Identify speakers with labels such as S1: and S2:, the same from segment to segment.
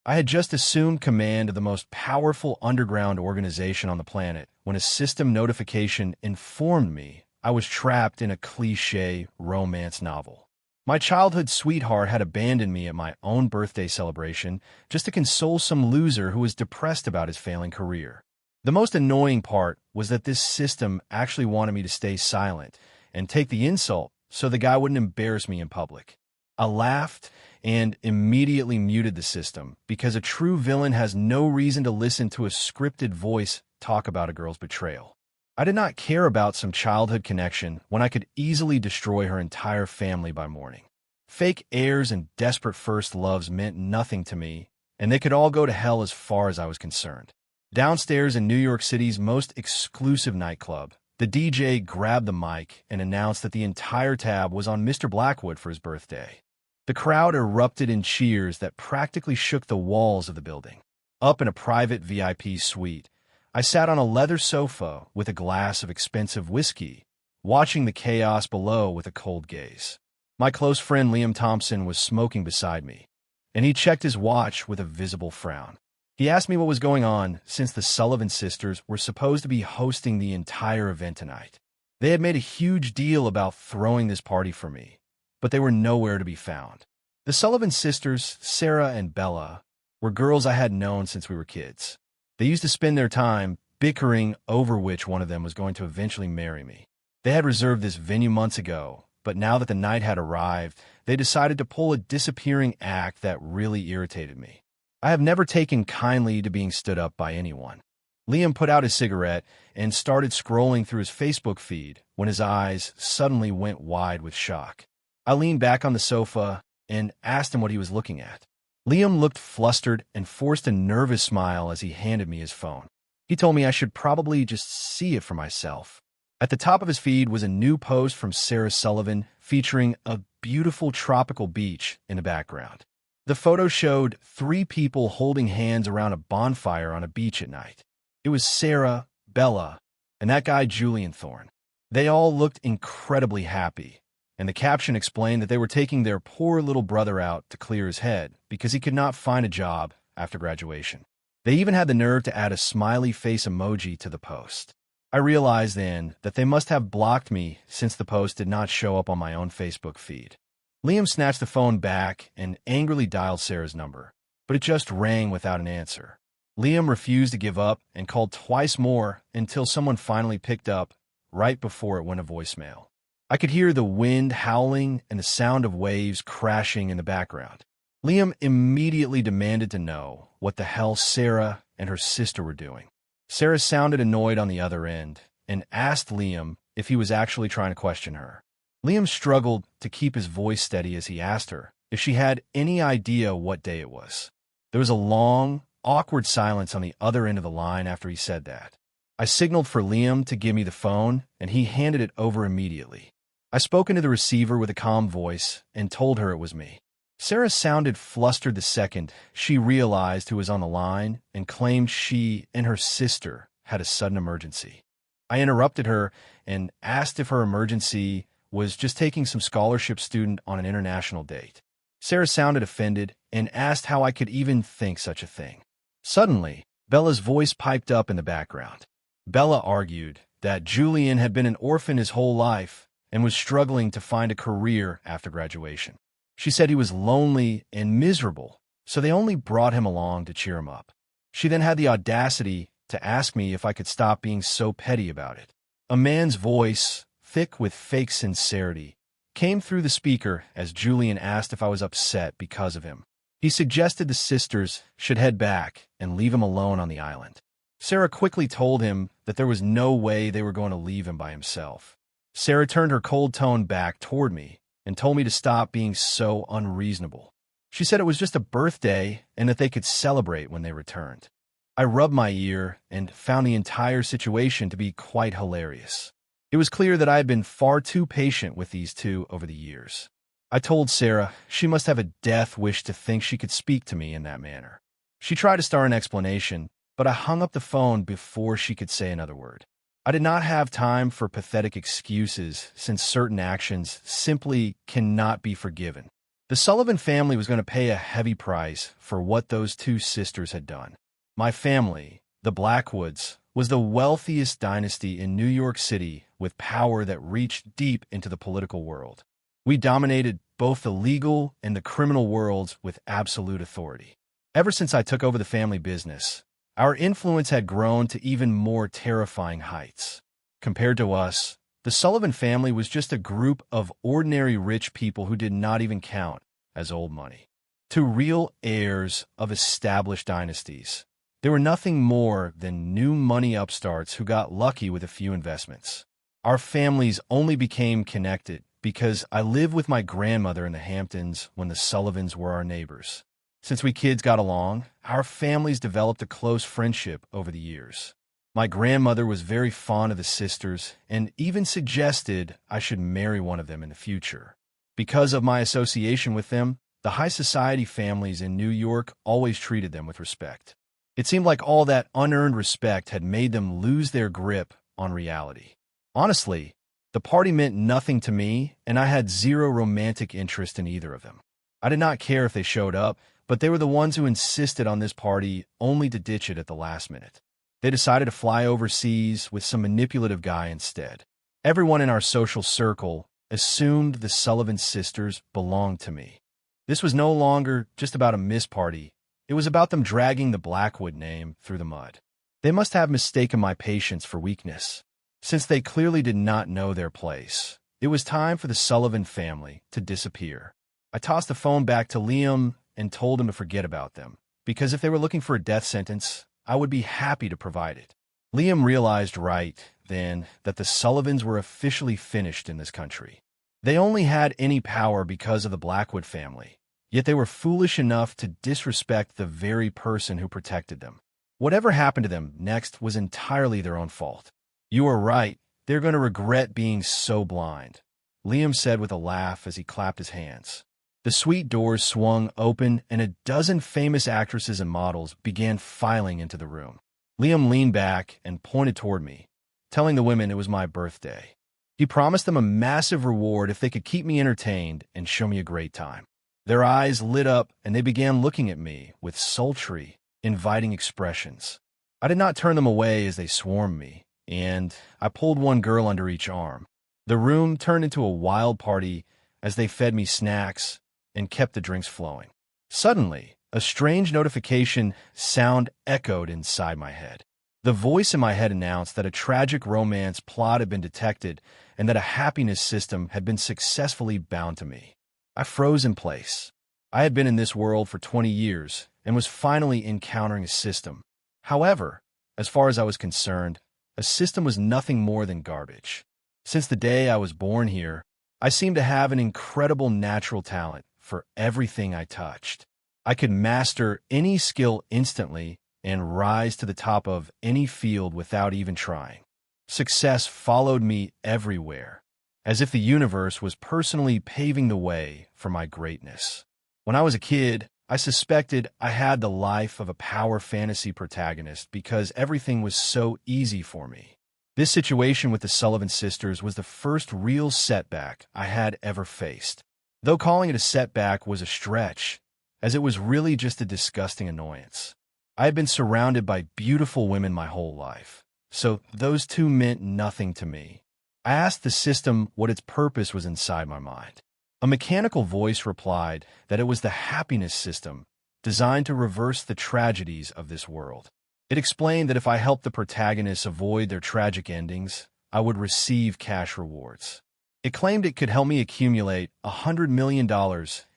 S1: I had just assumed command of the most powerful underground organization on the planet when a system notification informed me I was trapped in a cliché romance novel. My childhood sweetheart had abandoned me at my own birthday celebration just to console some loser who was depressed about his failing career. The most annoying part was that this system actually wanted me to stay silent and take the insult so the guy wouldn't embarrass me in public. I laughed and immediately muted the system because a true villain has no reason to listen to a scripted voice talk about a girl's betrayal. I did not care about some childhood connection when I could easily destroy her entire family by morning. Fake heirs and desperate first loves meant nothing to me, and they could all go to hell as far as I was concerned. Downstairs in New York City's most exclusive nightclub, the DJ grabbed the mic and announced that the entire tab was on Mr. Blackwood for his birthday. The crowd erupted in cheers that practically shook the walls of the building. Up in a private VIP suite, I sat on a leather sofa with a glass of expensive whiskey, watching the chaos below with a cold gaze. My close friend Liam Thompson was smoking beside me, and he checked his watch with a visible frown. He asked me what was going on since the Sullivan sisters were supposed to be hosting the entire event tonight. They had made a huge deal about throwing this party for me, but they were nowhere to be found. The Sullivan sisters, Sarah and Bella, were girls I had known since we were kids. They used to spend their time bickering over which one of them was going to eventually marry me. They had reserved this venue months ago, but now that the night had arrived, they decided to pull a disappearing act that really irritated me. I have never taken kindly to being stood up by anyone. Liam put out his cigarette and started scrolling through his Facebook feed when his eyes suddenly went wide with shock. I leaned back on the sofa and asked him what he was looking at. Liam looked flustered and forced a nervous smile as he handed me his phone. He told me I should probably just see it for myself. At the top of his feed was a new post from Sarah Sullivan featuring a beautiful tropical beach in the background. The photo showed 3 people holding hands around a bonfire on a beach at night. It was Sarah, Bella, and that guy Julian Thorne. They all looked incredibly happy, and the caption explained that they were taking their poor little brother out to clear his head because he could not find a job after graduation. They even had the nerve to add a smiley face emoji to the post. I realized then that they must have blocked me since the post did not show up on my own Facebook feed. Liam snatched the phone back and angrily dialed Sarah's number, but it just rang without an answer. Liam refused to give up and called twice more until someone finally picked up right before it went to voicemail. I could hear the wind howling and the sound of waves crashing in the background. Liam immediately demanded to know what the hell Sarah and her sister were doing. Sarah sounded annoyed on the other end and asked Liam if he was actually trying to question her. Liam struggled to keep his voice steady as he asked her if she had any idea what day it was. There was a long, awkward silence on the other end of the line after he said that. I signaled for Liam to give me the phone, and he handed it over immediately. I spoke into the receiver with a calm voice and told her it was me. Sarah sounded flustered the second she realized who was on the line and claimed she and her sister had a sudden emergency. I interrupted her and asked if her emergency was just taking some scholarship student on an international date. Sarah sounded offended and asked how I could even think such a thing. Suddenly, Bella's voice piped up in the background. Bella argued that Julian had been an orphan his whole life and was struggling to find a career after graduation. She said he was lonely and miserable, so they only brought him along to cheer him up. She then had the audacity to ask me if I could stop being so petty about it. A man's voice, thick with fake sincerity, came through the speaker as Julian asked if I was upset because of him. He suggested the sisters should head back and leave him alone on the island. Sarah quickly told him that there was no way they were going to leave him by himself. Sarah turned her cold tone back toward me and told me to stop being so unreasonable. She said it was just a birthday and that they could celebrate when they returned. I rubbed my ear and found the entire situation to be quite hilarious. It was clear that I had been far too patient with these two over the years. I told Sarah she must have a death wish to think she could speak to me in that manner. She tried to start an explanation, but I hung up the phone before she could say another word. I did not have time for pathetic excuses since certain actions simply cannot be forgiven. The Sullivan family was going to pay a heavy price for what those two sisters had done. My family, the Blackwoods, was the wealthiest dynasty in New York City with power that reached deep into the political world. We dominated both the legal and the criminal worlds with absolute authority. Ever since I took over the family business, our influence had grown to even more terrifying heights. Compared to us, the Sullivan family was just a group of ordinary rich people who did not even count as old money. To real heirs of established dynasties, they were nothing more than new money upstarts who got lucky with a few investments. Our families only became connected because I lived with my grandmother in the Hamptons when the Sullivans were our neighbors. Since we kids got along, our families developed a close friendship over the years. My grandmother was very fond of the sisters and even suggested I should marry one of them in the future. Because of my association with them, the high society families in New York always treated them with respect. It seemed like all that unearned respect had made them lose their grip on reality. Honestly, the party meant nothing to me, and I had zero romantic interest in either of them. I did not care if they showed up, but they were the ones who insisted on this party only to ditch it at the last minute. They decided to fly overseas with some manipulative guy instead. Everyone in our social circle assumed the Sullivan sisters belonged to me. This was no longer just about a miss party. It was about them dragging the Blackwood name through the mud. They must have mistaken my patience for weakness. Since they clearly did not know their place, it was time for the Sullivan family to disappear. I tossed the phone back to Liam and told him to forget about them, because if they were looking for a death sentence, I would be happy to provide it. Liam realized right then that the Sullivans were officially finished in this country. They only had any power because of the Blackwood family, yet they were foolish enough to disrespect the very person who protected them. Whatever happened to them next was entirely their own fault. You are right, they're going to regret being so blind, Liam said with a laugh as he clapped his hands. The suite doors swung open and a dozen famous actresses and models began filing into the room. Liam leaned back and pointed toward me, telling the women it was my birthday. He promised them a massive reward if they could keep me entertained and show me a great time. Their eyes lit up and they began looking at me with sultry, inviting expressions. I did not turn them away as they swarmed me, and I pulled one girl under each arm. The room turned into a wild party as they fed me snacks and kept the drinks flowing. Suddenly, a strange notification sound echoed inside my head. The voice in my head announced that a tragic romance plot had been detected and that a happiness system had been successfully bound to me. I froze in place. I had been in this world for 20 years and was finally encountering a system. However, as far as I was concerned, a system was nothing more than garbage. Since the day I was born here, I seemed to have an incredible natural talent for everything I touched. I could master any skill instantly and rise to the top of any field without even trying. Success followed me everywhere, as if the universe was personally paving the way for my greatness. When I was a kid, I suspected I had the life of a power fantasy protagonist because everything was so easy for me. This situation with the Sullivan sisters was the first real setback I had ever faced. Though calling it a setback was a stretch, as it was really just a disgusting annoyance. I had been surrounded by beautiful women my whole life, so those two meant nothing to me. I asked the system what its purpose was inside my mind. A mechanical voice replied that it was the happiness system, designed to reverse the tragedies of this world. It explained that if I helped the protagonists avoid their tragic endings, I would receive cash rewards. It claimed it could help me accumulate $100 million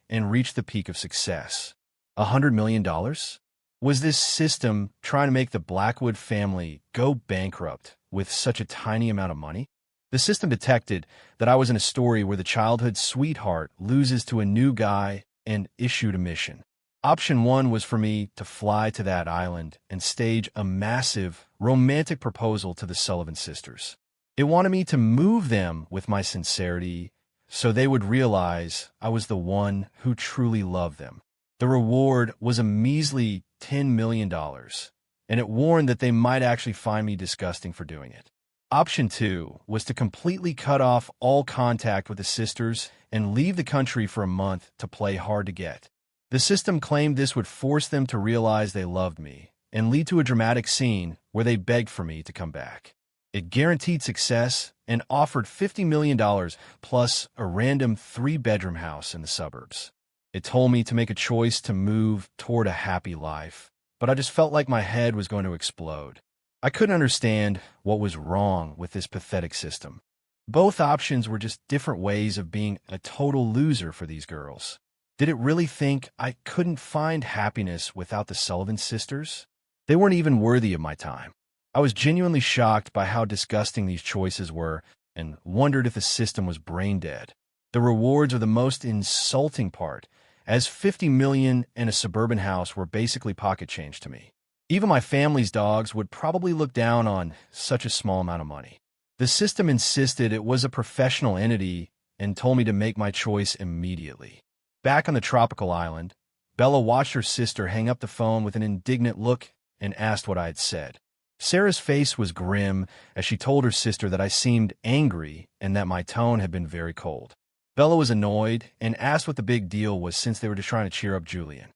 S1: and reach the peak of success. $100 million? Was this system trying to make the Blackwood family go bankrupt with such a tiny amount of money? The system detected that I was in a story where the childhood sweetheart loses to a new guy and issued a mission. Option 1 was for me to fly to that island and stage a massive, romantic proposal to the Sullivan sisters. It wanted me to move them with my sincerity so they would realize I was the one who truly loved them. The reward was a measly $10 million, and it warned that they might actually find me disgusting for doing it. Option 2 was to completely cut off all contact with the sisters and leave the country for a month to play hard to get. The system claimed this would force them to realize they loved me and lead to a dramatic scene where they begged for me to come back. It guaranteed success and offered $50 million plus a random 3-bedroom house in the suburbs. It told me to make a choice to move toward a happy life, but I just felt like my head was going to explode. I couldn't understand what was wrong with this pathetic system. Both options were just different ways of being a total loser for these girls. Did it really think I couldn't find happiness without the Sullivan sisters? They weren't even worthy of my time. I was genuinely shocked by how disgusting these choices were and wondered if the system was brain dead. The rewards were the most insulting part, as $50 million and a suburban house were basically pocket change to me. Even my family's dogs would probably look down on such a small amount of money. The system insisted it was a professional entity and told me to make my choice immediately. Back on the tropical island, Bella watched her sister hang up the phone with an indignant look and asked what I had said. Sarah's face was grim as she told her sister that I seemed angry and that my tone had been very cold. Bella was annoyed and asked what the big deal was since they were just trying to cheer up Julian.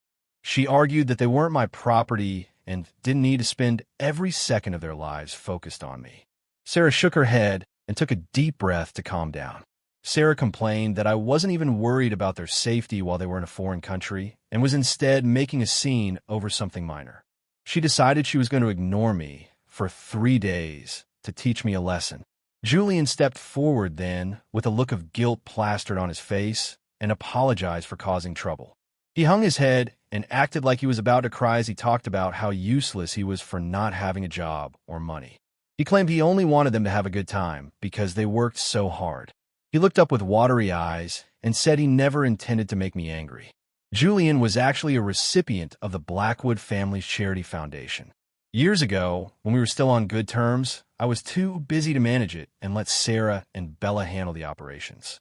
S1: She argued that they weren't my property and didn't need to spend every second of their lives focused on me. Sarah shook her head and took a deep breath to calm down. Sarah complained that I wasn't even worried about their safety while they were in a foreign country and was instead making a scene over something minor. She decided she was going to ignore me for 3 days to teach me a lesson. Julian stepped forward then with a look of guilt plastered on his face and apologized for causing trouble. He hung his head and acted like he was about to cry as he talked about how useless he was for not having a job or money. He claimed he only wanted them to have a good time because they worked so hard. He looked up with watery eyes and said he never intended to make me angry. Julian was actually a recipient of the Blackwood Families Charity Foundation. Years ago, when we were still on good terms, I was too busy to manage it and let Sarah and Bella handle the operations.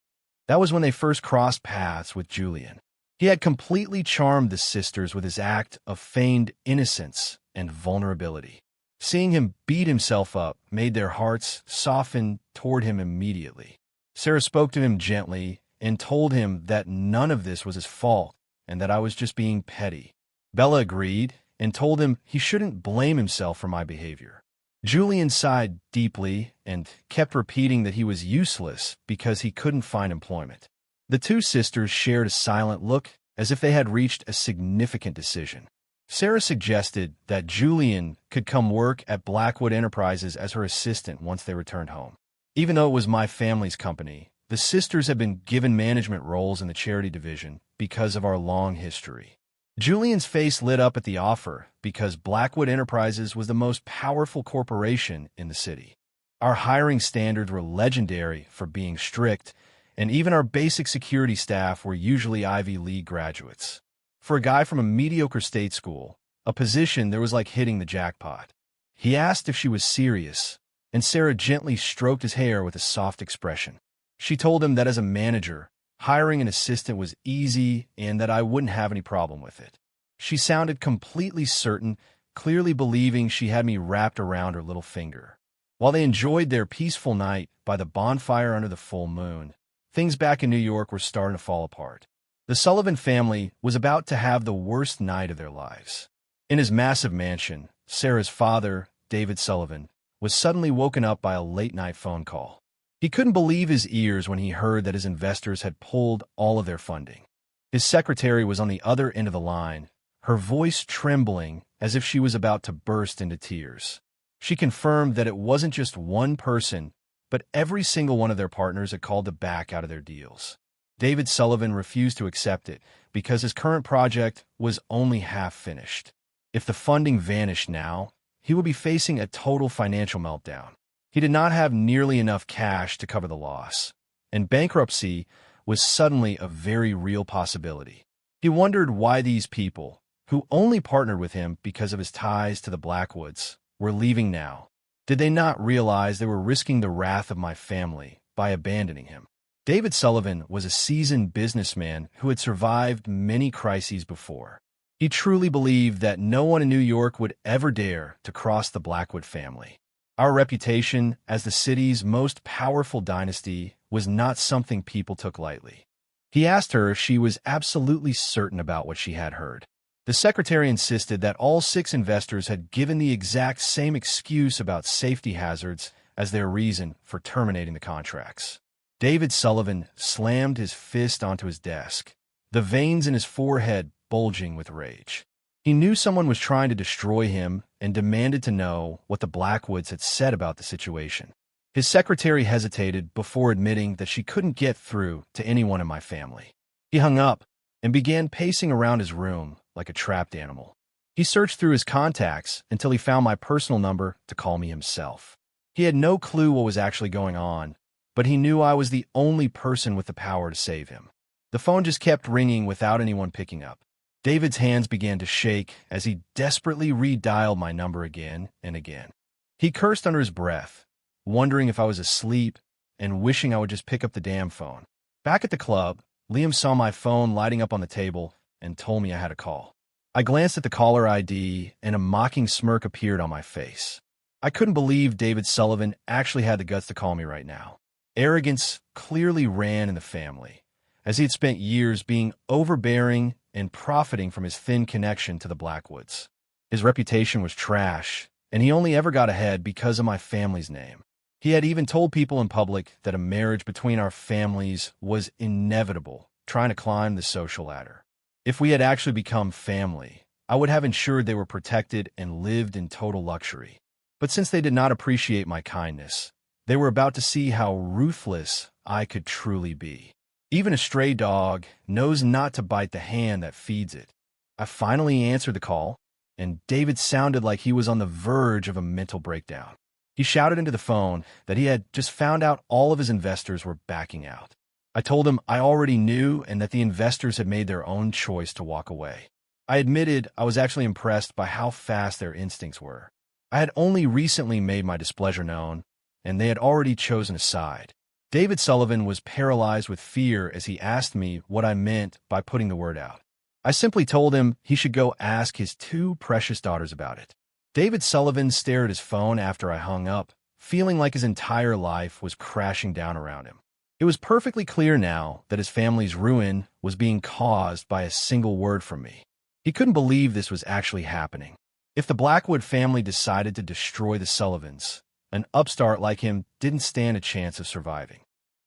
S1: That was when they first crossed paths with Julian. He had completely charmed the sisters with his act of feigned innocence and vulnerability. Seeing him beat himself up made their hearts soften toward him immediately. Sarah spoke to him gently and told him that none of this was his fault and that I was just being petty. Bella agreed and told him he shouldn't blame himself for my behavior. Julian sighed deeply and kept repeating that he was useless because he couldn't find employment. The two sisters shared a silent look as if they had reached a significant decision. Sarah suggested that Julian could come work at Blackwood Enterprises as her assistant once they returned home. Even though it was my family's company, the sisters had been given management roles in the charity division because of our long history. Julian's face lit up at the offer because Blackwood Enterprises was the most powerful corporation in the city. Our hiring standards were legendary for being strict, and even our basic security staff were usually Ivy League graduates. For a guy from a mediocre state school, a position that was like hitting the jackpot. He asked if she was serious, and Sarah gently stroked his hair with a soft expression. She told him that as a manager, hiring an assistant was easy and that I wouldn't have any problem with it. She sounded completely certain, clearly believing she had me wrapped around her little finger. While they enjoyed their peaceful night by the bonfire under the full moon, things back in New York were starting to fall apart. The Sullivan family was about to have the worst night of their lives. In his massive mansion, Sarah's father, David Sullivan, was suddenly woken up by a late-night phone call. He couldn't believe his ears when he heard that his investors had pulled all of their funding. His secretary was on the other end of the line, her voice trembling as if she was about to burst into tears. She confirmed that it wasn't just one person, but every single one of their partners had called to back out of their deals. David Sullivan refused to accept it because his current project was only half finished. If the funding vanished now, he would be facing a total financial meltdown. He did not have nearly enough cash to cover the loss, and bankruptcy was suddenly a very real possibility. He wondered why these people, who only partnered with him because of his ties to the Blackwoods, were leaving now. Did they not realize they were risking the wrath of my family by abandoning him? David Sullivan was a seasoned businessman who had survived many crises before. He truly believed that no one in New York would ever dare to cross the Blackwood family. Our reputation as the city's most powerful dynasty was not something people took lightly. He asked her if she was absolutely certain about what she had heard. The secretary insisted that all 6 investors had given the exact same excuse about safety hazards as their reason for terminating the contracts. David Sullivan slammed his fist onto his desk, the veins in his forehead bulging with rage. He knew someone was trying to destroy him and demanded to know what the Blackwoods had said about the situation. His secretary hesitated before admitting that she couldn't get through to anyone in my family. He hung up and began pacing around his room like a trapped animal. He searched through his contacts until he found my personal number to call me himself. He had no clue what was actually going on, but he knew I was the only person with the power to save him. The phone just kept ringing without anyone picking up. David's hands began to shake as he desperately redialed my number again and again. He cursed under his breath, wondering if I was asleep and wishing I would just pick up the damn phone. Back at the club, Liam saw my phone lighting up on the table and told me I had a call. I glanced at the caller ID and a mocking smirk appeared on my face. I couldn't believe David Sullivan actually had the guts to call me right now. Arrogance clearly ran in the family, as he had spent years being overbearing and profiting from his thin connection to the Blackwoods. His reputation was trash, and he only ever got ahead because of my family's name. He had even told people in public that a marriage between our families was inevitable, trying to climb the social ladder. If we had actually become family, I would have ensured they were protected and lived in total luxury. But since they did not appreciate my kindness, they were about to see how ruthless I could truly be. Even a stray dog knows not to bite the hand that feeds it. I finally answered the call, and David sounded like he was on the verge of a mental breakdown. He shouted into the phone that he had just found out all of his investors were backing out. I told him I already knew and that the investors had made their own choice to walk away. I admitted I was actually impressed by how fast their instincts were. I had only recently made my displeasure known, and they had already chosen a side. David Sullivan was paralyzed with fear as he asked me what I meant by putting the word out. I simply told him he should go ask his 2 precious daughters about it. David Sullivan stared at his phone after I hung up, feeling like his entire life was crashing down around him. It was perfectly clear now that his family's ruin was being caused by a single word from me. He couldn't believe this was actually happening. If the Blackwood family decided to destroy the Sullivans, an upstart like him didn't stand a chance of surviving.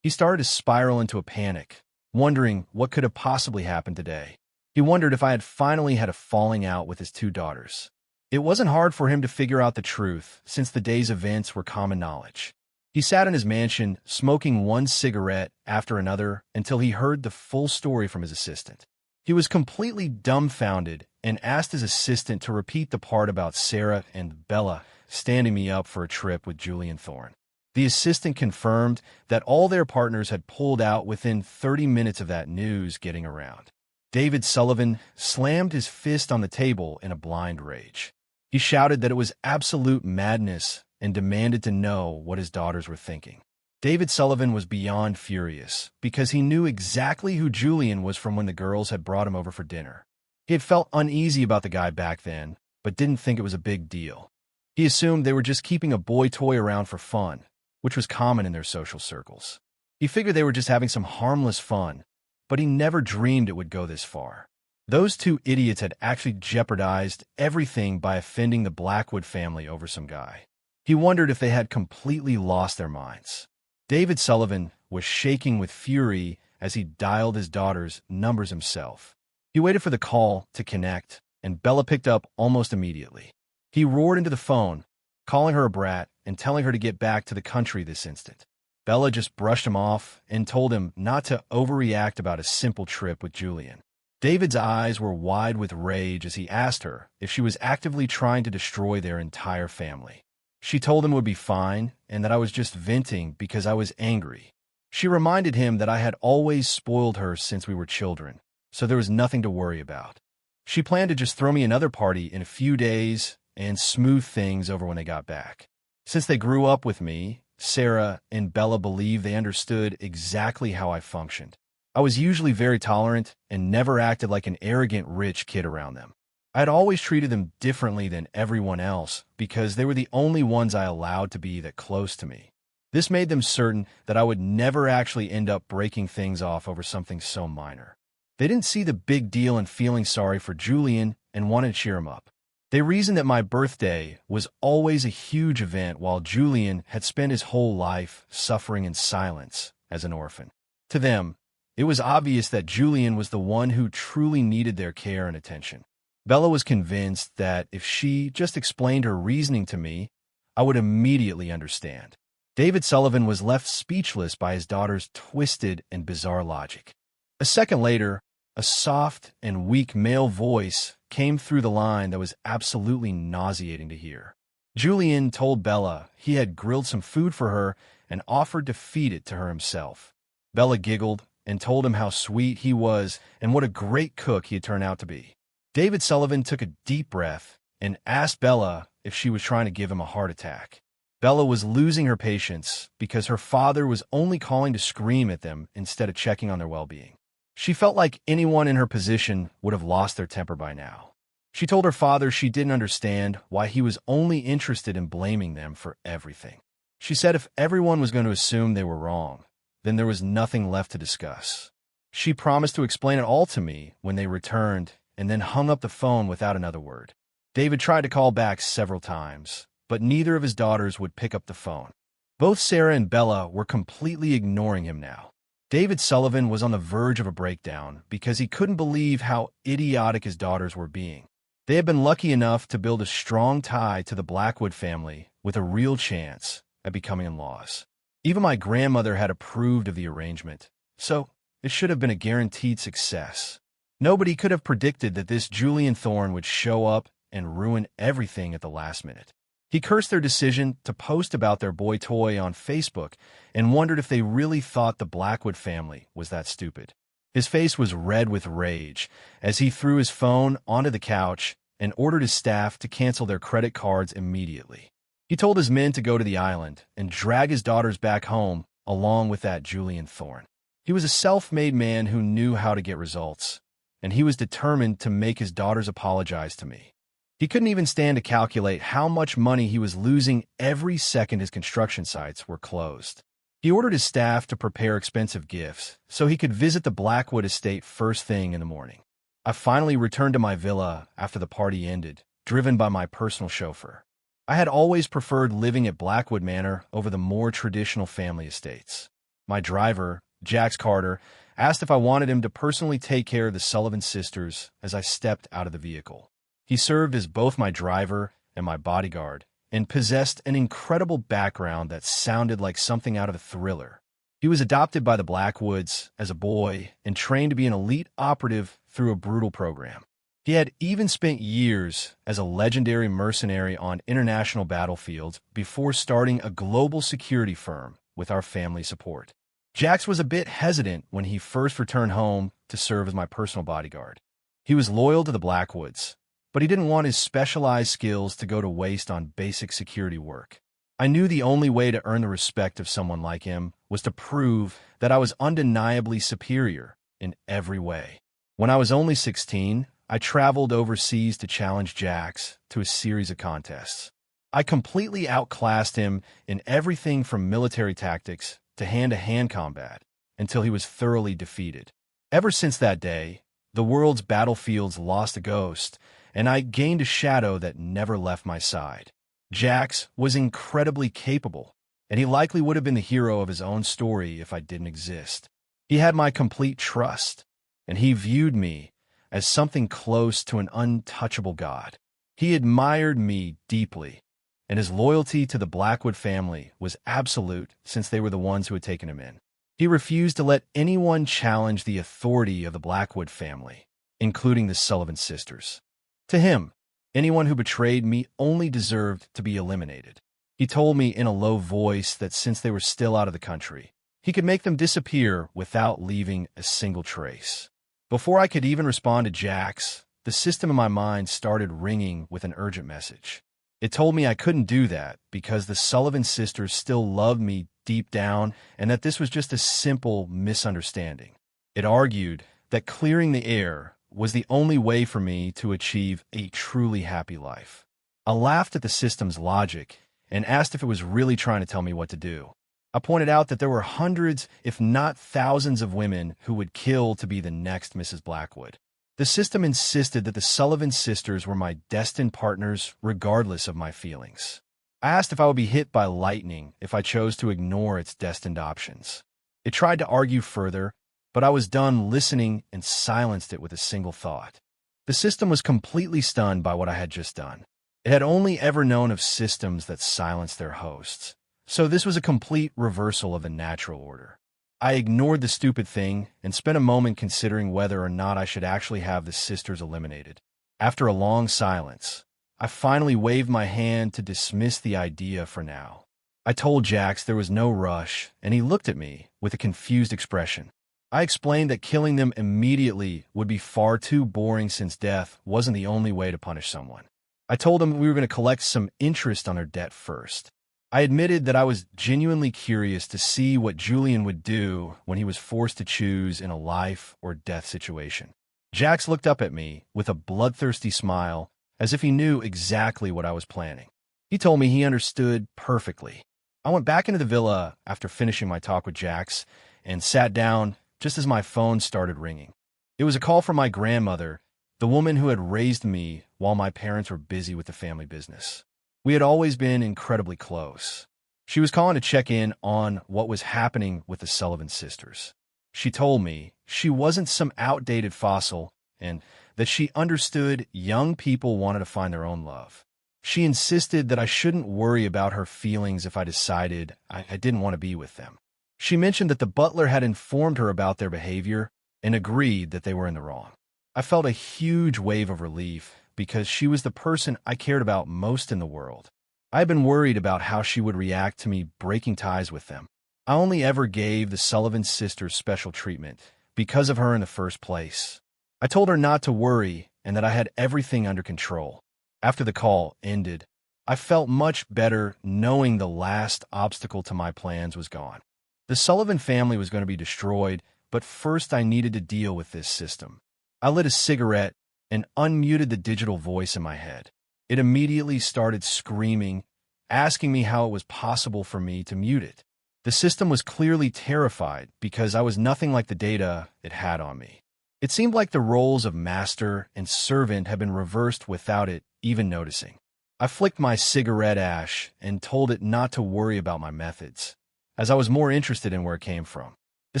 S1: He started to spiral into a panic, wondering what could have possibly happened today. He wondered if I had finally had a falling out with his 2 daughters. It wasn't hard for him to figure out the truth, since the day's events were common knowledge. He sat in his mansion, smoking one cigarette after another until he heard the full story from his assistant. He was completely dumbfounded and asked his assistant to repeat the part about Sarah and Bella standing me up for a trip with Julian Thorne. The assistant confirmed that all their partners had pulled out within 30 minutes of that news getting around. David Sullivan slammed his fist on the table in a blind rage. He shouted that it was absolute madness and demanded to know what his daughters were thinking. David Sullivan was beyond furious because he knew exactly who Julian was from when the girls had brought him over for dinner. He had felt uneasy about the guy back then, but didn't think it was a big deal. He assumed they were just keeping a boy toy around for fun, which was common in their social circles. He figured they were just having some harmless fun, but he never dreamed it would go this far. Those 2 idiots had actually jeopardized everything by offending the Blackwood family over some guy. He wondered if they had completely lost their minds. David Sullivan was shaking with fury as he dialed his daughter's numbers himself. He waited for the call to connect, and Bella picked up almost immediately. He roared into the phone, calling her a brat and telling her to get back to the country this instant. Bella just brushed him off and told him not to overreact about a simple trip with Julian. David's eyes were wide with rage as he asked her if she was actively trying to destroy their entire family. She told him it would be fine and that I was just venting because I was angry. She reminded him that I had always spoiled her since we were children, so there was nothing to worry about. She planned to just throw me another party in a few days and smooth things over when they got back. Since they grew up with me, Sarah and Bella believed they understood exactly how I functioned. I was usually very tolerant and never acted like an arrogant rich kid around them. I had always treated them differently than everyone else because they were the only ones I allowed to be that close to me. This made them certain that I would never actually end up breaking things off over something so minor. They didn't see the big deal in feeling sorry for Julian and wanted to cheer him up. They reasoned that my birthday was always a huge event while Julian had spent his whole life suffering in silence as an orphan. To them, it was obvious that Julian was the one who truly needed their care and attention. Bella was convinced that if she just explained her reasoning to me, I would immediately understand. David Sullivan was left speechless by his daughter's twisted and bizarre logic. A second later, a soft and weak male voice came through the line that was absolutely nauseating to hear. Julian told Bella he had grilled some food for her and offered to feed it to her himself. Bella giggled and told him how sweet he was and what a great cook he had turned out to be. David Sullivan took a deep breath and asked Bella if she was trying to give him a heart attack. Bella was losing her patience because her father was only calling to scream at them instead of checking on their well-being. She felt like anyone in her position would have lost their temper by now. She told her father she didn't understand why he was only interested in blaming them for everything. She said if everyone was going to assume they were wrong, then there was nothing left to discuss. She promised to explain it all to me when they returned and then hung up the phone without another word. David tried to call back several times, but neither of his daughters would pick up the phone. Both Sarah and Bella were completely ignoring him now. David Sullivan was on the verge of a breakdown because he couldn't believe how idiotic his daughters were being. They had been lucky enough to build a strong tie to the Blackwood family with a real chance at becoming in-laws. Even my grandmother had approved of the arrangement, so it should have been a guaranteed success. Nobody could have predicted that this Julian Thorne would show up and ruin everything at the last minute. He cursed their decision to post about their boy toy on Facebook and wondered if they really thought the Blackwood family was that stupid. His face was red with rage as he threw his phone onto the couch and ordered his staff to cancel their credit cards immediately. He told his men to go to the island and drag his daughters back home along with that Julian Thorne. He was a self-made man who knew how to get results, and he was determined to make his daughters apologize to me. He couldn't even stand to calculate how much money he was losing every second his construction sites were closed. He ordered his staff to prepare expensive gifts so he could visit the Blackwood estate first thing in the morning. I finally returned to my villa after the party ended, driven by my personal chauffeur. I had always preferred living at Blackwood Manor over the more traditional family estates. My driver, Jax Carter, asked if I wanted him to personally take care of the Sullivan sisters as I stepped out of the vehicle. He served as both my driver and my bodyguard, and possessed an incredible background that sounded like something out of a thriller. He was adopted by the Blackwoods as a boy and trained to be an elite operative through a brutal program. He had even spent years as a legendary mercenary on international battlefields before starting a global security firm with our family support. Jax was a bit hesitant when he first returned home to serve as my personal bodyguard. He was loyal to the Blackwoods, but he didn't want his specialized skills to go to waste on basic security work. I knew the only way to earn the respect of someone like him was to prove that I was undeniably superior in every way. When I was only 16, I traveled overseas to challenge Jax to a series of contests. I completely outclassed him in everything from military tactics to hand-to-hand combat until he was thoroughly defeated. Ever since that day, the world's battlefields lost a ghost, and I gained a shadow that never left my side. Jax was incredibly capable, and he likely would have been the hero of his own story if I didn't exist. He had my complete trust, and he viewed me as something close to an untouchable god. He admired me deeply, and his loyalty to the Blackwood family was absolute since they were the ones who had taken him in. He refused to let anyone challenge the authority of the Blackwood family, including the Sullivan sisters. To him, anyone who betrayed me only deserved to be eliminated. He told me in a low voice that since they were still out of the country, he could make them disappear without leaving a single trace. Before I could even respond to Jax, the system in my mind started ringing with an urgent message. It told me I couldn't do that because the Sullivan sisters still loved me deep down and that this was just a simple misunderstanding. It argued that clearing the air was the only way for me to achieve a truly happy life. I laughed at the system's logic and asked if it was really trying to tell me what to do. I pointed out that there were hundreds, if not thousands, of women who would kill to be the next Mrs. Blackwood. The system insisted that the Sullivan sisters were my destined partners regardless of my feelings. I asked if I would be hit by lightning if I chose to ignore its destined options. It tried to argue further, but I was done listening and silenced it with a single thought. The system was completely stunned by what I had just done. It had only ever known of systems that silenced their hosts, so this was a complete reversal of the natural order. I ignored the stupid thing and spent a moment considering whether or not I should actually have the sisters eliminated. After a long silence, I finally waved my hand to dismiss the idea for now. I told Jax there was no rush, and he looked at me with a confused expression. I explained that killing them immediately would be far too boring since death wasn't the only way to punish someone. I told him we were going to collect some interest on her debt first. I admitted that I was genuinely curious to see what Julian would do when he was forced to choose in a life or death situation. Jax looked up at me with a bloodthirsty smile, as if he knew exactly what I was planning. He told me he understood perfectly. I went back into the villa after finishing my talk with Jax and sat down just as my phone started ringing. It was a call from my grandmother, the woman who had raised me while my parents were busy with the family business. We had always been incredibly close. She was calling to check in on what was happening with the Sullivan sisters. She told me she wasn't some outdated fossil and that she understood young people wanted to find their own love. She insisted that I shouldn't worry about her feelings if I decided I didn't want to be with them. She mentioned that the butler had informed her about their behavior and agreed that they were in the wrong. I felt a huge wave of relief because she was the person I cared about most in the world. I had been worried about how she would react to me breaking ties with them. I only ever gave the Sullivan sisters special treatment because of her in the first place. I told her not to worry and that I had everything under control. After the call ended, I felt much better knowing the last obstacle to my plans was gone. The Sullivan family was going to be destroyed, but first I needed to deal with this system. I lit a cigarette and unmuted the digital voice in my head. It immediately started screaming, asking me how it was possible for me to mute it. The system was clearly terrified because I was nothing like the data it had on me. It seemed like the roles of master and servant had been reversed without it even noticing. I flicked my cigarette ash and told it not to worry about my methods, as I was more interested in where it came from. The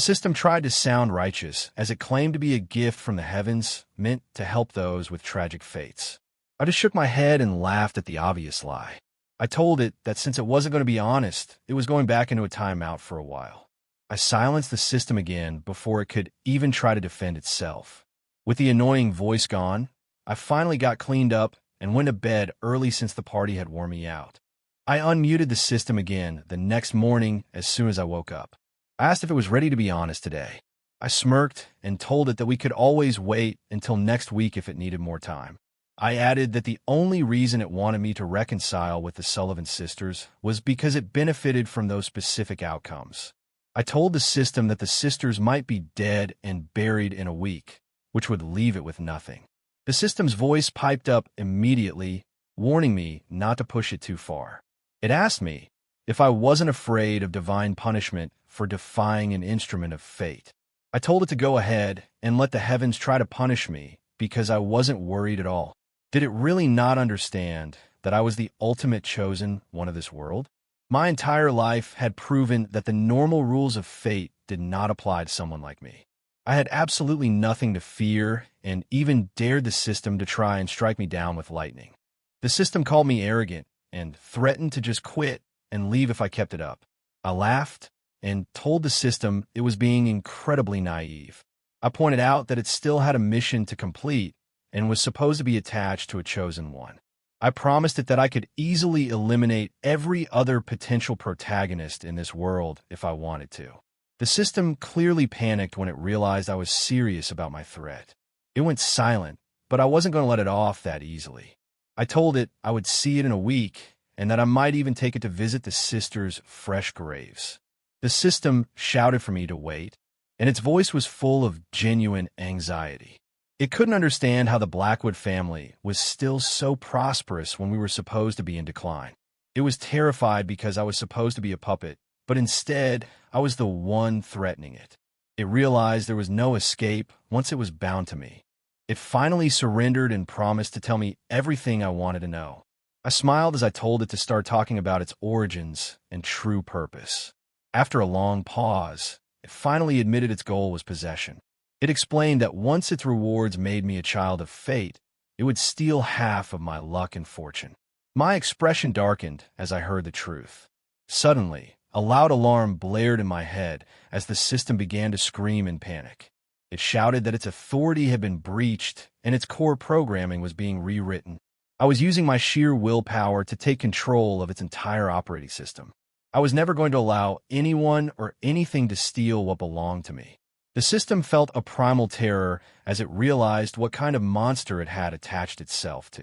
S1: system tried to sound righteous, as it claimed to be a gift from the heavens meant to help those with tragic fates. I just shook my head and laughed at the obvious lie. I told it that since it wasn't going to be honest, it was going back into a timeout for a while. I silenced the system again before it could even try to defend itself. With the annoying voice gone, I finally got cleaned up and went to bed early since the party had worn me out. I unmuted the system again the next morning as soon as I woke up. I asked if it was ready to be honest today. I smirked and told it that we could always wait until next week if it needed more time. I added that the only reason it wanted me to reconcile with the Sullivan sisters was because it benefited from those specific outcomes. I told the system that the sisters might be dead and buried in a week, which would leave it with nothing. The system's voice piped up immediately, warning me not to push it too far. It asked me if I wasn't afraid of divine punishment for defying an instrument of fate. I told it to go ahead and let the heavens try to punish me because I wasn't worried at all. Did it really not understand that I was the ultimate chosen one of this world? My entire life had proven that the normal rules of fate did not apply to someone like me. I had absolutely nothing to fear and even dared the system to try and strike me down with lightning. The system called me arrogant and threatened to just quit and leave if I kept it up. I laughed and told the system it was being incredibly naive. I pointed out that it still had a mission to complete and was supposed to be attached to a chosen one. I promised it that I could easily eliminate every other potential protagonist in this world if I wanted to. The system clearly panicked when it realized I was serious about my threat. It went silent, but I wasn't going to let it off that easily. I told it I would see it in a week and that I might even take it to visit the sisters' fresh graves. The system shouted for me to wait, and its voice was full of genuine anxiety. It couldn't understand how the Blackwood family was still so prosperous when we were supposed to be in decline. It was terrified because I was supposed to be a puppet, but instead, I was the one threatening it. It realized there was no escape once it was bound to me. It finally surrendered and promised to tell me everything I wanted to know. I smiled as I told it to start talking about its origins and true purpose. After a long pause, it finally admitted its goal was possession. It explained that once its rewards made me a child of fate, it would steal half of my luck and fortune. My expression darkened as I heard the truth. Suddenly, a loud alarm blared in my head as the system began to scream in panic. It shouted that its authority had been breached and its core programming was being rewritten. I was using my sheer willpower to take control of its entire operating system. I was never going to allow anyone or anything to steal what belonged to me. The system felt a primal terror as it realized what kind of monster it had attached itself to.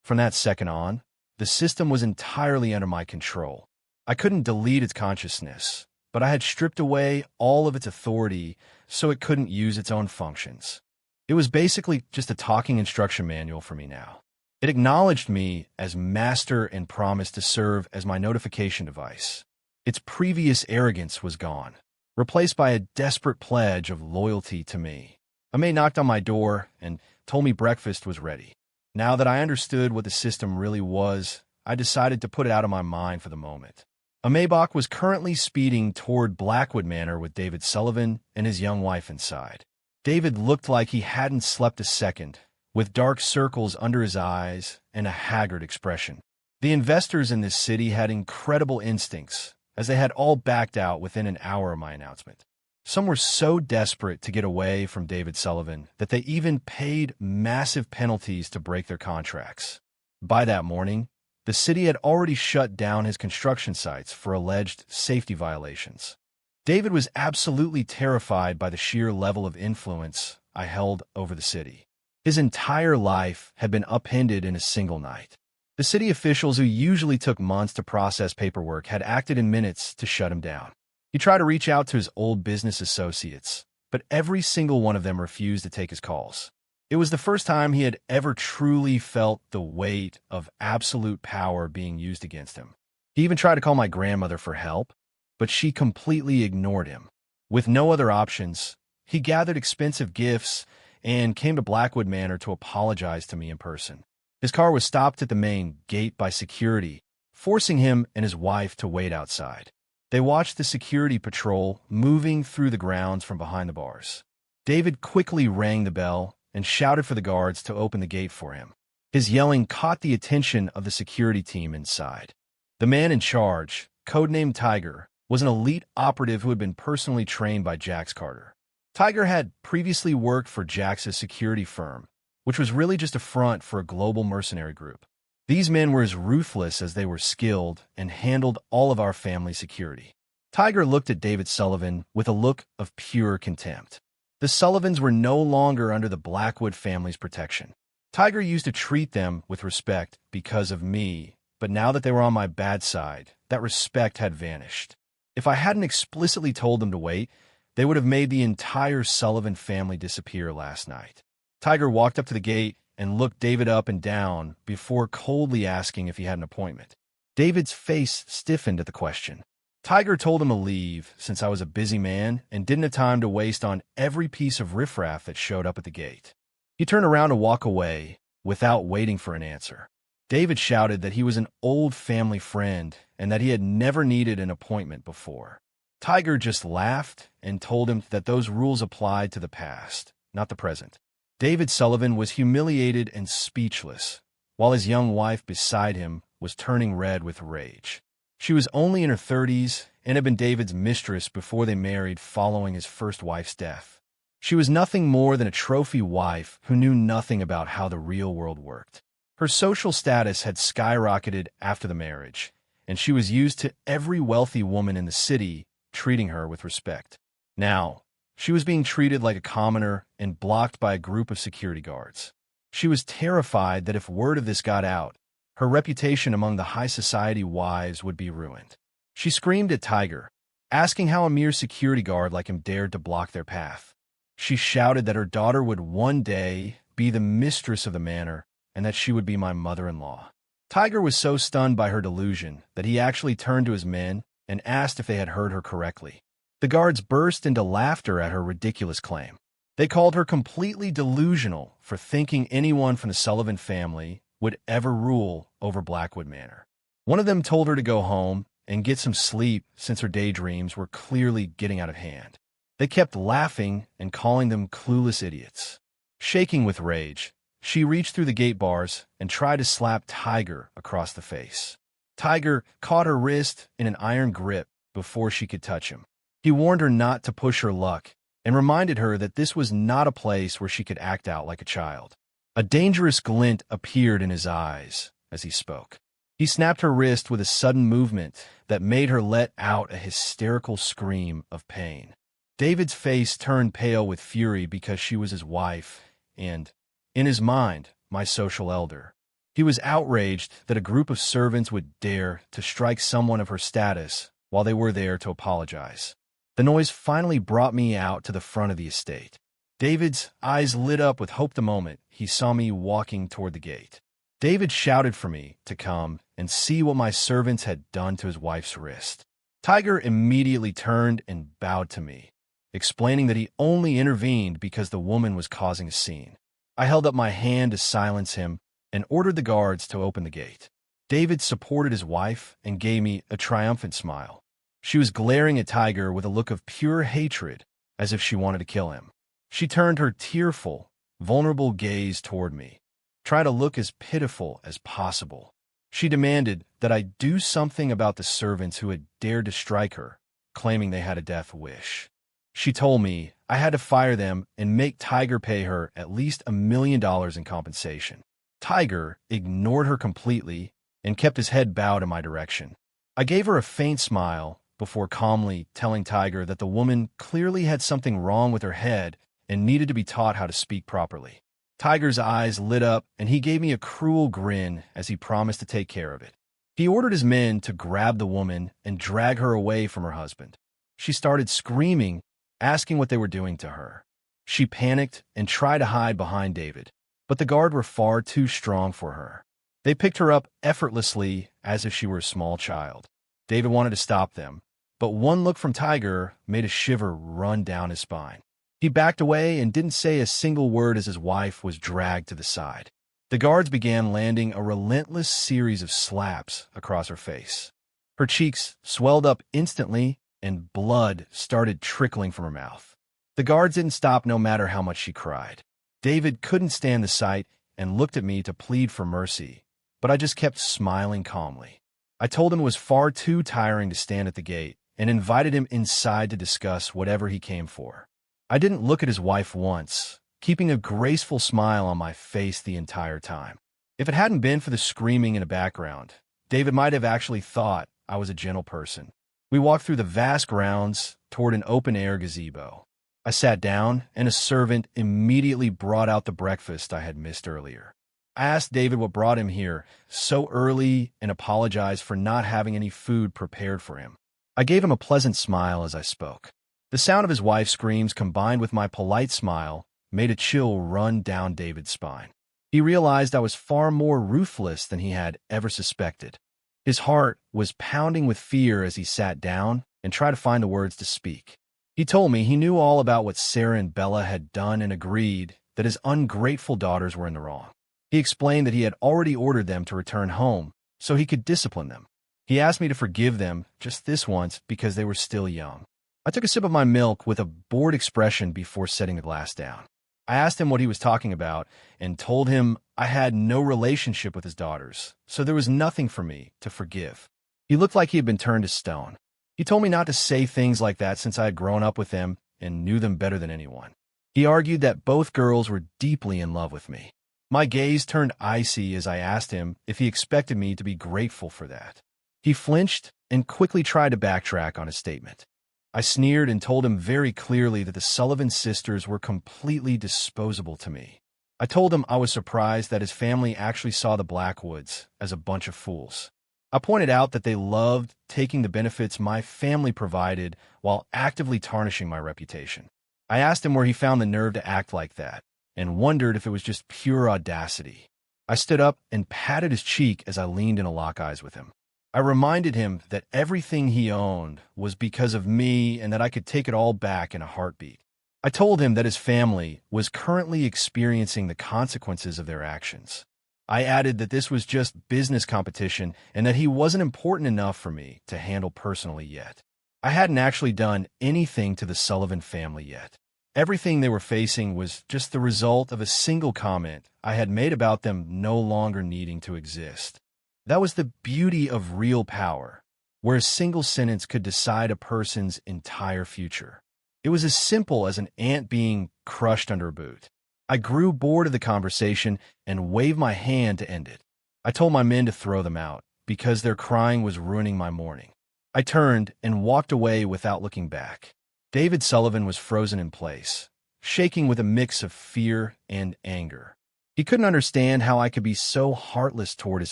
S1: From that second on, the system was entirely under my control. I couldn't delete its consciousness, but I had stripped away all of its authority so it couldn't use its own functions. It was basically just a talking instruction manual for me now. It acknowledged me as master and promised to serve as my notification device. Its previous arrogance was gone, replaced by a desperate pledge of loyalty to me. Ame knocked on my door and told me breakfast was ready. Now that I understood what the system really was, I decided to put it out of my mind for the moment. Amebach was currently speeding toward Blackwood Manor with David Sullivan and his young wife inside. David looked like he hadn't slept a second, with dark circles under his eyes and a haggard expression. The investors in this city had incredible instincts, as they had all backed out within an hour of my announcement. Some were so desperate to get away from David Sullivan that they even paid massive penalties to break their contracts. By that morning, the city had already shut down his construction sites for alleged safety violations. David was absolutely terrified by the sheer level of influence I held over the city. His entire life had been upended in a single night. The city officials who usually took months to process paperwork had acted in minutes to shut him down. He tried to reach out to his old business associates, but every single one of them refused to take his calls. It was the first time he had ever truly felt the weight of absolute power being used against him. He even tried to call my grandmother for help, but she completely ignored him. With no other options, he gathered expensive gifts and came to Blackwood Manor to apologize to me in person. His car was stopped at the main gate by security, forcing him and his wife to wait outside. They watched the security patrol moving through the grounds from behind the bars. David quickly rang the bell and shouted for the guards to open the gate for him. His yelling caught the attention of the security team inside. The man in charge, codenamed Tiger, was an elite operative who had been personally trained by Jax Carter. Tiger had previously worked for Jax's security firm, which was really just a front for a global mercenary group. These men were as ruthless as they were skilled and handled all of our family security. Tiger looked at David Sullivan with a look of pure contempt. The Sullivans were no longer under the Blackwood family's protection. Tiger used to treat them with respect because of me, but now that they were on my bad side, that respect had vanished. If I hadn't explicitly told them to wait, they would have made the entire Sullivan family disappear last night. Tiger walked up to the gate and looked David up and down before coldly asking if he had an appointment. David's face stiffened at the question. Tiger told him to leave since I was a busy man and didn't have time to waste on every piece of riffraff that showed up at the gate. He turned around to walk away without waiting for an answer. David shouted that he was an old family friend and that he had never needed an appointment before. Tiger just laughed and told him that those rules applied to the past, not the present. David Sullivan was humiliated and speechless, while his young wife beside him was turning red with rage. She was only in her 30s and had been David's mistress before they married following his first wife's death. She was nothing more than a trophy wife who knew nothing about how the real world worked. Her social status had skyrocketed after the marriage, and she was used to every wealthy woman in the city treating her with respect. Now, she was being treated like a commoner and blocked by a group of security guards. She was terrified that if word of this got out, her reputation among the high society wives would be ruined. She screamed at Tiger, asking how a mere security guard like him dared to block their path. She shouted that her daughter would one day be the mistress of the manor and that she would be my mother-in-law. Tiger was so stunned by her delusion that he actually turned to his men and asked if they had heard her correctly. The guards burst into laughter at her ridiculous claim. They called her completely delusional for thinking anyone from the Sullivan family would ever rule over Blackwood Manor. One of them told her to go home and get some sleep since her daydreams were clearly getting out of hand. They kept laughing and calling them clueless idiots. Shaking with rage, she reached through the gate bars and tried to slap Tiger across the face. Tiger caught her wrist in an iron grip before she could touch him. He warned her not to push her luck and reminded her that this was not a place where she could act out like a child. A dangerous glint appeared in his eyes as he spoke. He snapped her wrist with a sudden movement that made her let out a hysterical scream of pain. David's face turned pale with fury because she was his wife and, in his mind, my social elder. He was outraged that a group of servants would dare to strike someone of her status while they were there to apologize. The noise finally brought me out to the front of the estate. David's eyes lit up with hope the moment he saw me walking toward the gate. David shouted for me to come and see what my servants had done to his wife's wrist. Tiger immediately turned and bowed to me, explaining that he only intervened because the woman was causing a scene. I held up my hand to silence him and ordered the guards to open the gate. David supported his wife and gave me a triumphant smile. She was glaring at Tiger with a look of pure hatred, as if she wanted to kill him. She turned her tearful, vulnerable gaze toward me, trying to look as pitiful as possible. She demanded that I do something about the servants who had dared to strike her, claiming they had a death wish. She told me I had to fire them and make Tiger pay her at least $1 million in compensation. Tiger ignored her completely and kept his head bowed in my direction. I gave her a faint smile before calmly telling Tiger that the woman clearly had something wrong with her head and needed to be taught how to speak properly. Tiger's eyes lit up and he gave me a cruel grin as he promised to take care of it. He ordered his men to grab the woman and drag her away from her husband. She started screaming, asking what they were doing to her. She panicked and tried to hide behind David, but the guard were far too strong for her. They picked her up effortlessly as if she were a small child. David wanted to stop them, but one look from Tiger made a shiver run down his spine. He backed away and didn't say a single word as his wife was dragged to the side. The guards began landing a relentless series of slaps across her face. Her cheeks swelled up instantly, and blood started trickling from her mouth. The guards didn't stop no matter how much she cried. David couldn't stand the sight and looked at me to plead for mercy, but I just kept smiling calmly. I told him it was far too tiring to stand at the gate and invited him inside to discuss whatever he came for. I didn't look at his wife once, keeping a graceful smile on my face the entire time. If it hadn't been for the screaming in the background, David might have actually thought I was a gentle person. We walked through the vast grounds toward an open-air gazebo. I sat down, and a servant immediately brought out the breakfast I had missed earlier. I asked David what brought him here so early and apologized for not having any food prepared for him. I gave him a pleasant smile as I spoke. The sound of his wife's screams combined with my polite smile made a chill run down David's spine. He realized I was far more ruthless than he had ever suspected. His heart was pounding with fear as he sat down and tried to find the words to speak. He told me he knew all about what Sarah and Bella had done and agreed that his ungrateful daughters were in the wrong. He explained that he had already ordered them to return home so he could discipline them. He asked me to forgive them just this once because they were still young. I took a sip of my milk with a bored expression before setting the glass down. I asked him what he was talking about and told him I had no relationship with his daughters, so there was nothing for me to forgive. He looked like he had been turned to stone. He told me not to say things like that since I had grown up with them and knew them better than anyone. He argued that both girls were deeply in love with me. My gaze turned icy as I asked him if he expected me to be grateful for that. He flinched and quickly tried to backtrack on his statement. I sneered and told him very clearly that the Sullivan sisters were completely disposable to me. I told him I was surprised that his family actually saw the Blackwoods as a bunch of fools. I pointed out that they loved taking the benefits my family provided while actively tarnishing my reputation. I asked him where he found the nerve to act like that, and wondered if it was just pure audacity. I stood up and patted his cheek as I leaned in to lock eyes with him. I reminded him that everything he owned was because of me and that I could take it all back in a heartbeat. I told him that his family was currently experiencing the consequences of their actions. I added that this was just business competition and that he wasn't important enough for me to handle personally yet. I hadn't actually done anything to the Sullivan family yet. Everything they were facing was just the result of a single comment I had made about them no longer needing to exist. That was the beauty of real power, where a single sentence could decide a person's entire future. It was as simple as an ant being crushed under a boot. I grew bored of the conversation and waved my hand to end it. I told my men to throw them out because their crying was ruining my morning. I turned and walked away without looking back. David Sullivan was frozen in place, shaking with a mix of fear and anger. He couldn't understand how I could be so heartless toward his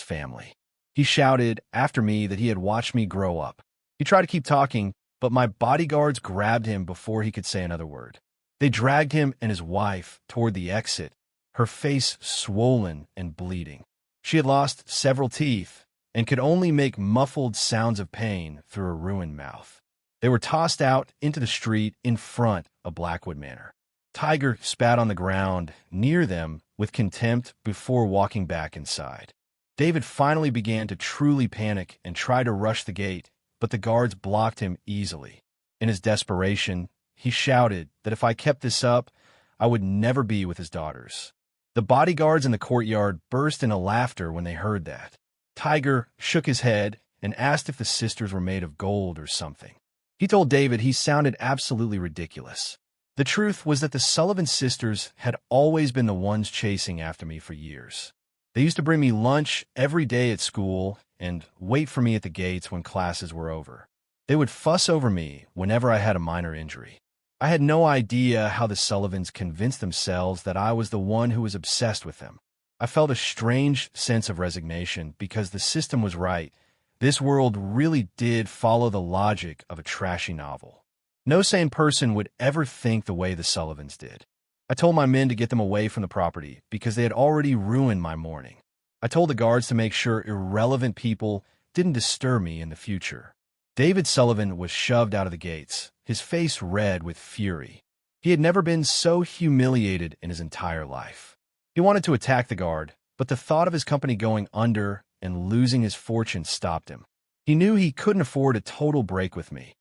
S1: family. He shouted after me that he had watched me grow up. He tried to keep talking, but my bodyguards grabbed him before he could say another word. They dragged him and his wife toward the exit, her face swollen and bleeding. She had lost several teeth and could only make muffled sounds of pain through a ruined mouth. They were tossed out into the street in front of Blackwood Manor. Tiger spat on the ground near them with contempt before walking back inside. David finally began to truly panic and try to rush the gate, but the guards blocked him easily. In his desperation, he shouted that if I kept this up, I would never be with his daughters. The bodyguards in the courtyard burst into laughter when they heard that. Tiger shook his head and asked if the sisters were made of gold or something. He told David he sounded absolutely ridiculous. The truth was that the Sullivan sisters had always been the ones chasing after me for years. They used to bring me lunch every day at school and wait for me at the gates when classes were over. They would fuss over me whenever I had a minor injury. I had no idea how the Sullivans convinced themselves that I was the one who was obsessed with them. I felt a strange sense of resignation because the system was right. This world really did follow the logic of a trashy novel. No sane person would ever think the way the Sullivans did. I told my men to get them away from the property because they had already ruined my morning. I told the guards to make sure irrelevant people didn't disturb me in the future. David Sullivan was shoved out of the gates, his face red with fury. He had never been so humiliated in his entire life. He wanted to attack the guard, but the thought of his company going under and losing his fortune stopped him. He knew he couldn't afford a total break with me,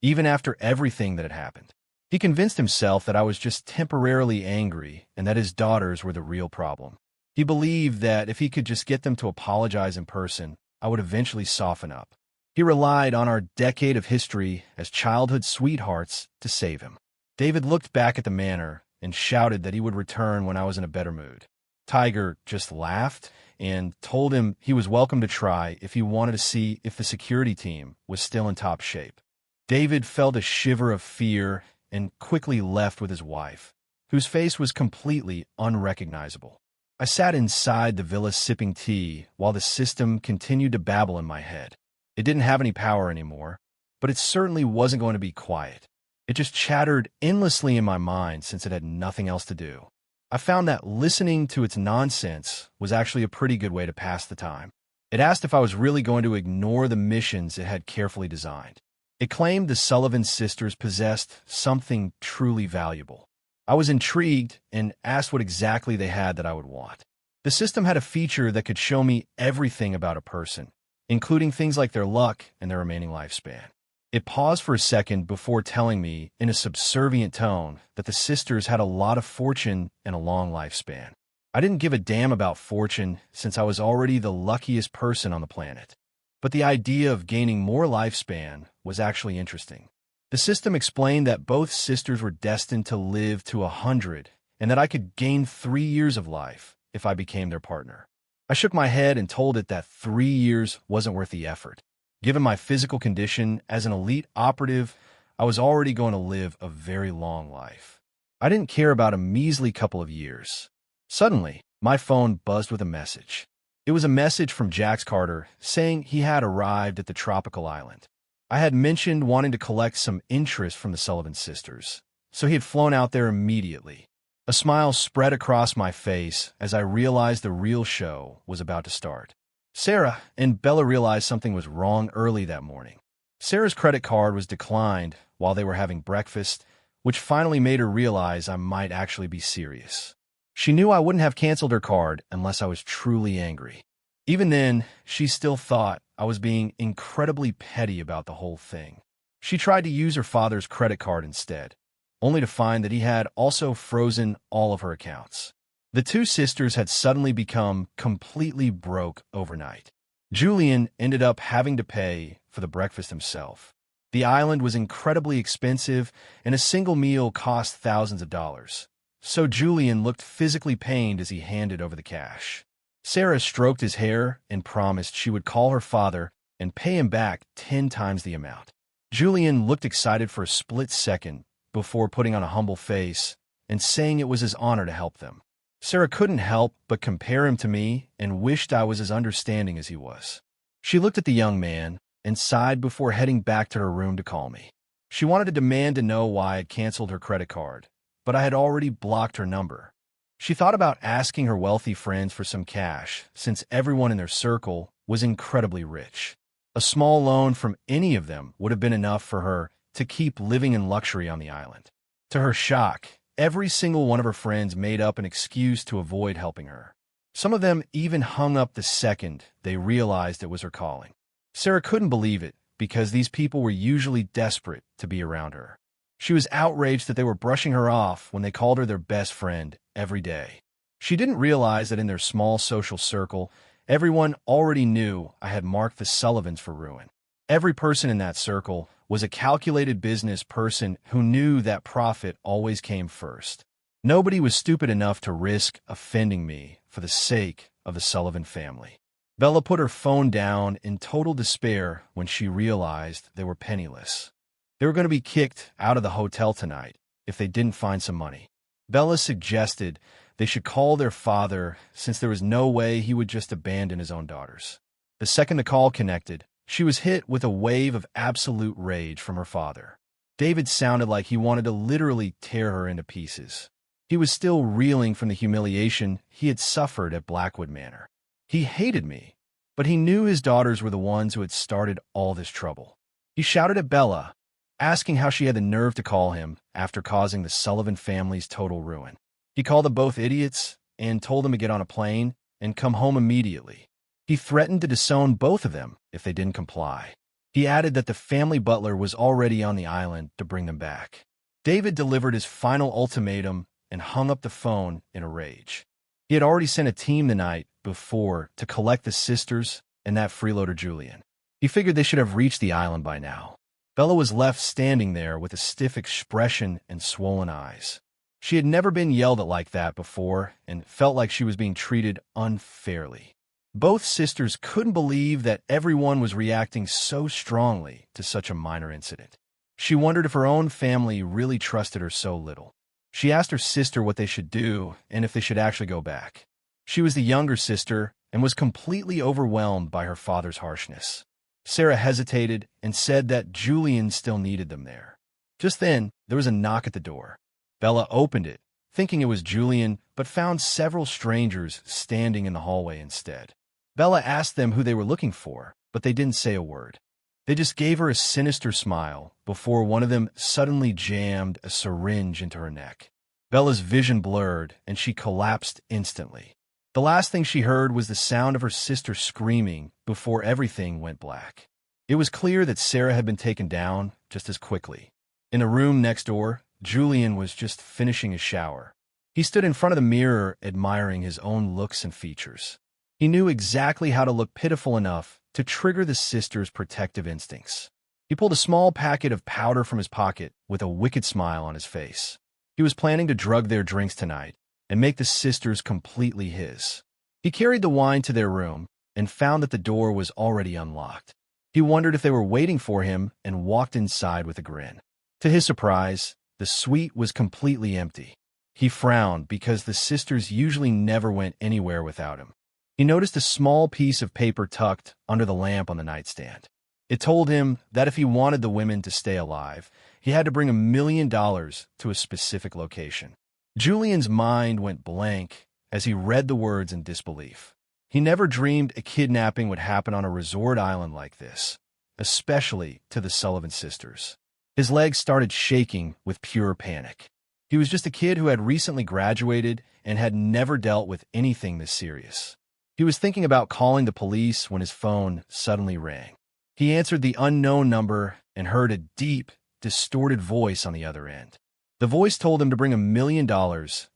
S1: even after everything that had happened. He convinced himself that I was just temporarily angry and that his daughters were the real problem. He believed that if he could just get them to apologize in person, I would eventually soften up. He relied on our decade of history as childhood sweethearts to save him. David looked back at the manor and shouted that he would return when I was in a better mood. Tiger just laughed and told him he was welcome to try if he wanted to see if the security team was still in top shape. David felt a shiver of fear and quickly left with his wife, whose face was completely unrecognizable. I sat inside the villa sipping tea while the system continued to babble in my head. It didn't have any power anymore, but it certainly wasn't going to be quiet. It just chattered endlessly in my mind since it had nothing else to do. I found that listening to its nonsense was actually a pretty good way to pass the time. It asked if I was really going to ignore the missions it had carefully designed. It claimed the Sullivan sisters possessed something truly valuable. I was intrigued and asked what exactly they had that I would want. The system had a feature that could show me everything about a person, including things like their luck and their remaining lifespan. It paused for a second before telling me in a subservient tone that the sisters had a lot of fortune and a long lifespan. I didn't give a damn about fortune since I was already the luckiest person on the planet. But the idea of gaining more lifespan was actually interesting. The system explained that both sisters were destined to live to 100 and that I could gain 3 years of life if I became their partner. I shook my head and told it that 3 years wasn't worth the effort. Given my physical condition as an elite operative, I was already going to live a very long life. I didn't care about a measly couple of years. Suddenly, my phone buzzed with a message. It was a message from Jax Carter saying he had arrived at the tropical island. I had mentioned wanting to collect some interest from the Sullivan sisters, so he had flown out there immediately. A smile spread across my face as I realized the real show was about to start. Sarah and Bella realized something was wrong early that morning. Sarah's credit card was declined while they were having breakfast, which finally made her realize I might actually be serious. She knew I wouldn't have canceled her card unless I was truly angry. Even then, she still thought I was being incredibly petty about the whole thing. She tried to use her father's credit card instead, only to find that he had also frozen all of her accounts. The two sisters had suddenly become completely broke overnight. Julian ended up having to pay for the breakfast himself. The island was incredibly expensive, and a single meal cost thousands of dollars. So Julian looked physically pained as he handed over the cash. Sarah stroked his hair and promised she would call her father and pay him back 10 times the amount. Julian looked excited for a split second before putting on a humble face and saying it was his honor to help them. Sarah couldn't help but compare him to me and wished I was as understanding as he was. She looked at the young man and sighed before heading back to her room to call me. She wanted to demand to know why I had canceled her credit card, but I had already blocked her number. She thought about asking her wealthy friends for some cash, since everyone in their circle was incredibly rich. A small loan from any of them would have been enough for her to keep living in luxury on the island. To her shock, every single one of her friends made up an excuse to avoid helping her. Some of them even hung up the second they realized it was her calling. Sarah couldn't believe it, because these people were usually desperate to be around her. She was outraged that they were brushing her off when they called her their best friend every day. She didn't realize that in their small social circle, everyone already knew I had marked the Sullivans for ruin. Every person in that circle was a calculated business person who knew that profit always came first. Nobody was stupid enough to risk offending me for the sake of the Sullivan family. Bella put her phone down in total despair when she realized they were penniless. They were going to be kicked out of the hotel tonight if they didn't find some money. Bella suggested they should call their father, since there was no way he would just abandon his own daughters. The second the call connected, she was hit with a wave of absolute rage from her father. David sounded like he wanted to literally tear her into pieces. He was still reeling from the humiliation he had suffered at Blackwood Manor. He hated me, but he knew his daughters were the ones who had started all this trouble. He shouted at Bella, asking how she had the nerve to call him after causing the Sullivan family's total ruin. He called them both idiots and told them to get on a plane and come home immediately. He threatened to disown both of them if they didn't comply. He added that the family butler was already on the island to bring them back. David delivered his final ultimatum and hung up the phone in a rage. He had already sent a team the night before to collect the sisters and that freeloader Julian. He figured they should have reached the island by now. Bella was left standing there with a stiff expression and swollen eyes. She had never been yelled at like that before and felt like she was being treated unfairly. Both sisters couldn't believe that everyone was reacting so strongly to such a minor incident. She wondered if her own family really trusted her so little. She asked her sister what they should do and if they should actually go back. She was the younger sister and was completely overwhelmed by her father's harshness. Sarah hesitated and said that Julian still needed them there. Just then, there was a knock at the door. Bella opened it, thinking it was Julian, but found several strangers standing in the hallway instead. Bella asked them who they were looking for, but they didn't say a word. They just gave her a sinister smile before one of them suddenly jammed a syringe into her neck. Bella's vision blurred, and she collapsed instantly. The last thing she heard was the sound of her sister screaming before everything went black. It was clear that Sarah had been taken down just as quickly. In a room next door, Julian was just finishing his shower. He stood in front of the mirror admiring his own looks and features. He knew exactly how to look pitiful enough to trigger the sisters' protective instincts. He pulled a small packet of powder from his pocket with a wicked smile on his face. He was planning to drug their drinks tonight and make the sisters completely his. He carried the wine to their room and found that the door was already unlocked. He wondered if they were waiting for him and walked inside with a grin. To his surprise, the suite was completely empty. He frowned because the sisters usually never went anywhere without him. He noticed a small piece of paper tucked under the lamp on the nightstand. It told him that if he wanted the women to stay alive, he had to bring $1 million to a specific location. Julian's mind went blank as he read the words in disbelief. He never dreamed a kidnapping would happen on a resort island like this, especially to the Sullivan sisters. His legs started shaking with pure panic. He was just a kid who had recently graduated and had never dealt with anything this serious. He was thinking about calling the police when his phone suddenly rang. He answered the unknown number and heard a deep, distorted voice on the other end. The voice told him to bring $1 million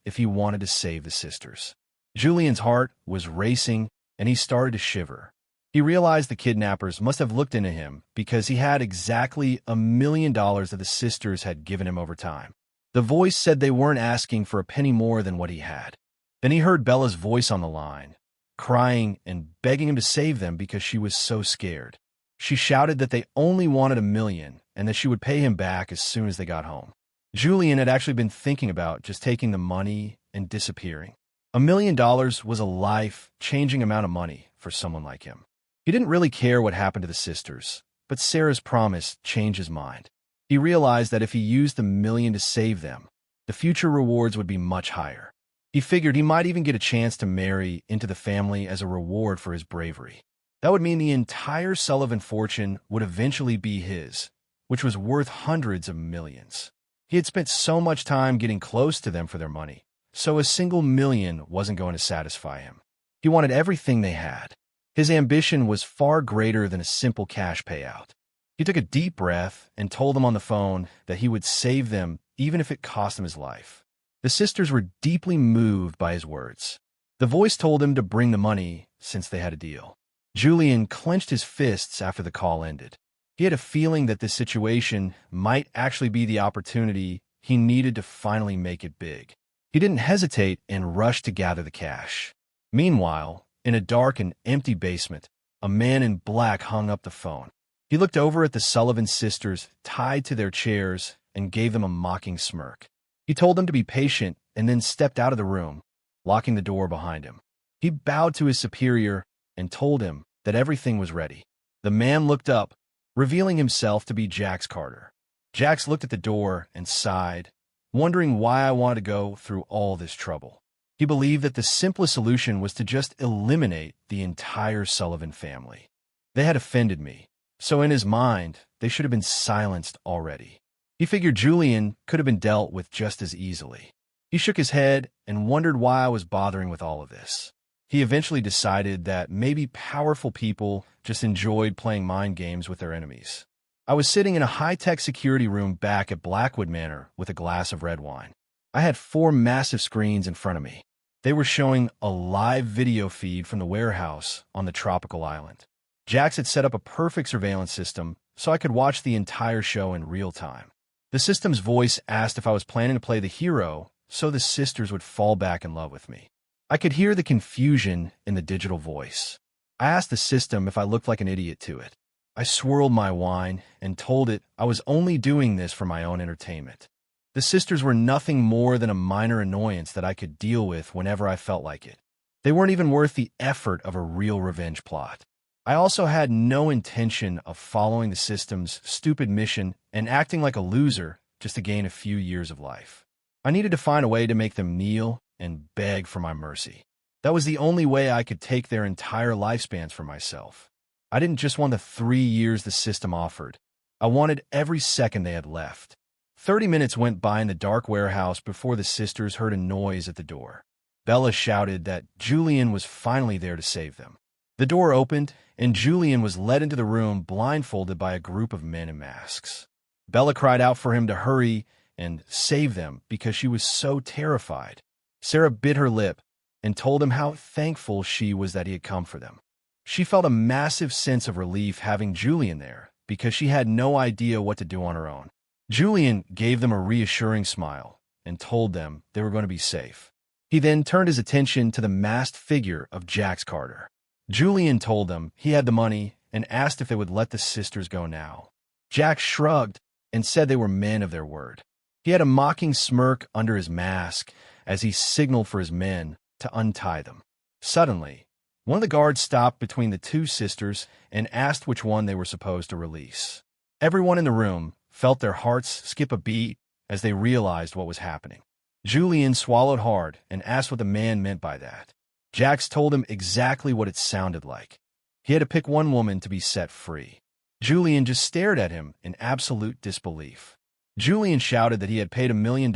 S1: if he wanted to save the sisters. Julian's heart was racing, and he started to shiver. He realized the kidnappers must have looked into him because he had exactly $1 million that the sisters had given him over time. The voice said they weren't asking for a penny more than what he had. Then he heard Bella's voice on the line, crying and begging him to save them because she was so scared. She shouted that they only wanted $1 million and that she would pay him back as soon as they got home. Julian had actually been thinking about just taking the money and disappearing. $1 million was a life-changing amount of money for someone like him. He didn't really care what happened to the sisters, but Sarah's promise changed his mind. He realized that if he used the $1 million to save them, the future rewards would be much higher. He figured he might even get a chance to marry into the family as a reward for his bravery. That would mean the entire Sullivan fortune would eventually be his, which was worth hundreds of millions. He had spent so much time getting close to them for their money, so a single $1 million wasn't going to satisfy him. He wanted everything they had. His ambition was far greater than a simple cash payout. He took a deep breath and told them on the phone that he would save them even if it cost him his life. The sisters were deeply moved by his words. The voice told him to bring the money since they had a deal. Julian clenched his fists after the call ended. He had a feeling that this situation might actually be the opportunity he needed to finally make it big. He didn't hesitate and rushed to gather the cash. Meanwhile, in a dark and empty basement, a man in black hung up the phone. He looked over at the Sullivan sisters tied to their chairs and gave them a mocking smirk. He told them to be patient and then stepped out of the room, locking the door behind him. He bowed to his superior and told him that everything was ready. The man looked up, revealing himself to be Jax Carter. Jax looked at the door and sighed, wondering why I wanted to go through all this trouble. He believed that the simplest solution was to just eliminate the entire Sullivan family. They had offended me, so in his mind, they should have been silenced already. He figured Julian could have been dealt with just as easily. He shook his head and wondered why I was bothering with all of this. He eventually decided that maybe powerful people just enjoyed playing mind games with their enemies. I was sitting in a high-tech security room back at Blackwood Manor with a glass of red wine. I had 4 massive screens in front of me. They were showing a live video feed from the warehouse on the tropical island. Jax had set up a perfect surveillance system so I could watch the entire show in real time. The system's voice asked if I was planning to play the hero so the sisters would fall back in love with me. I could hear the confusion in the digital voice. I asked the system if I looked like an idiot to it. I swirled my wine and told it I was only doing this for my own entertainment. The sisters were nothing more than a minor annoyance that I could deal with whenever I felt like it. They weren't even worth the effort of a real revenge plot. I also had no intention of following the system's stupid mission and acting like a loser just to gain a few years of life. I needed to find a way to make them kneel and beg for my mercy. That was the only way I could take their entire lifespans for myself. I didn't just want the 3 years the system offered. I wanted every second they had left. 30 minutes went by in the dark warehouse before the sisters heard a noise at the door. Bella shouted that Julian was finally there to save them. The door opened, and Julian was led into the room blindfolded by a group of men in masks. Bella cried out for him to hurry and save them because she was so terrified. Sarah bit her lip and told him how thankful she was that he had come for them. She felt a massive sense of relief having Julian there because she had no idea what to do on her own. Julian gave them a reassuring smile and told them they were going to be safe. He then turned his attention to the masked figure of Jax Carter. Julian told them he had the money and asked if they would let the sisters go now. Jax shrugged and said they were men of their word. He had a mocking smirk under his mask as he signaled for his men to untie them. Suddenly, One of the guards stopped between the two sisters and asked which one they were supposed to release. Everyone in the room felt their hearts skip a beat as they realized what was happening. Julian swallowed hard and asked what the man meant by that. Jax told him exactly what it sounded like. He had to pick one woman to be set free. Julian just stared at him in absolute disbelief. Julian shouted that he had paid $1 million,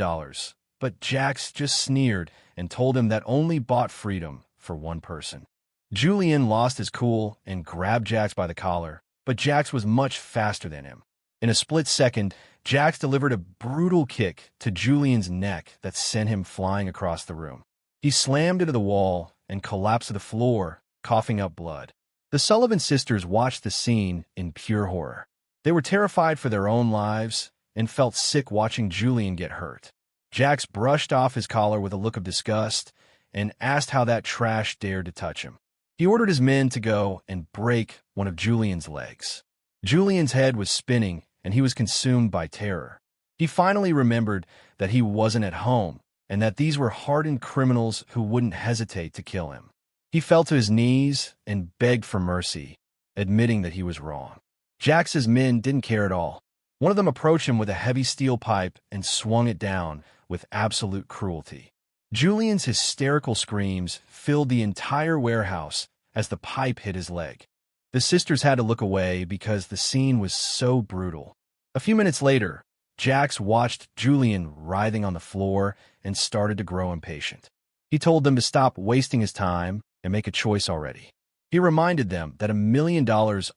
S1: but Jax just sneered and told him that only bought freedom for one person. Julian lost his cool and grabbed Jax by the collar, but Jax was much faster than him. In a split second, Jax delivered a brutal kick to Julian's neck that sent him flying across the room. He slammed into the wall and collapsed to the floor, coughing up blood. The Sullivan sisters watched the scene in pure horror. They were terrified for their own lives and felt sick watching Julian get hurt. Jax brushed off his collar with a look of disgust and asked how that trash dared to touch him. He ordered his men to go and break one of Julian's legs. Julian's head was spinning and he was consumed by terror. He finally remembered that he wasn't at home and that these were hardened criminals who wouldn't hesitate to kill him. He fell to his knees and begged for mercy, admitting that he was wrong. Jax's men didn't care at all. One of them approached him with a heavy steel pipe and swung it down with absolute cruelty. Julian's hysterical screams filled the entire warehouse as the pipe hit his leg. The sisters had to look away because the scene was so brutal. A few minutes later, Jax watched Julian writhing on the floor and started to grow impatient. He told them to stop wasting his time and make a choice already. He reminded them that $1 million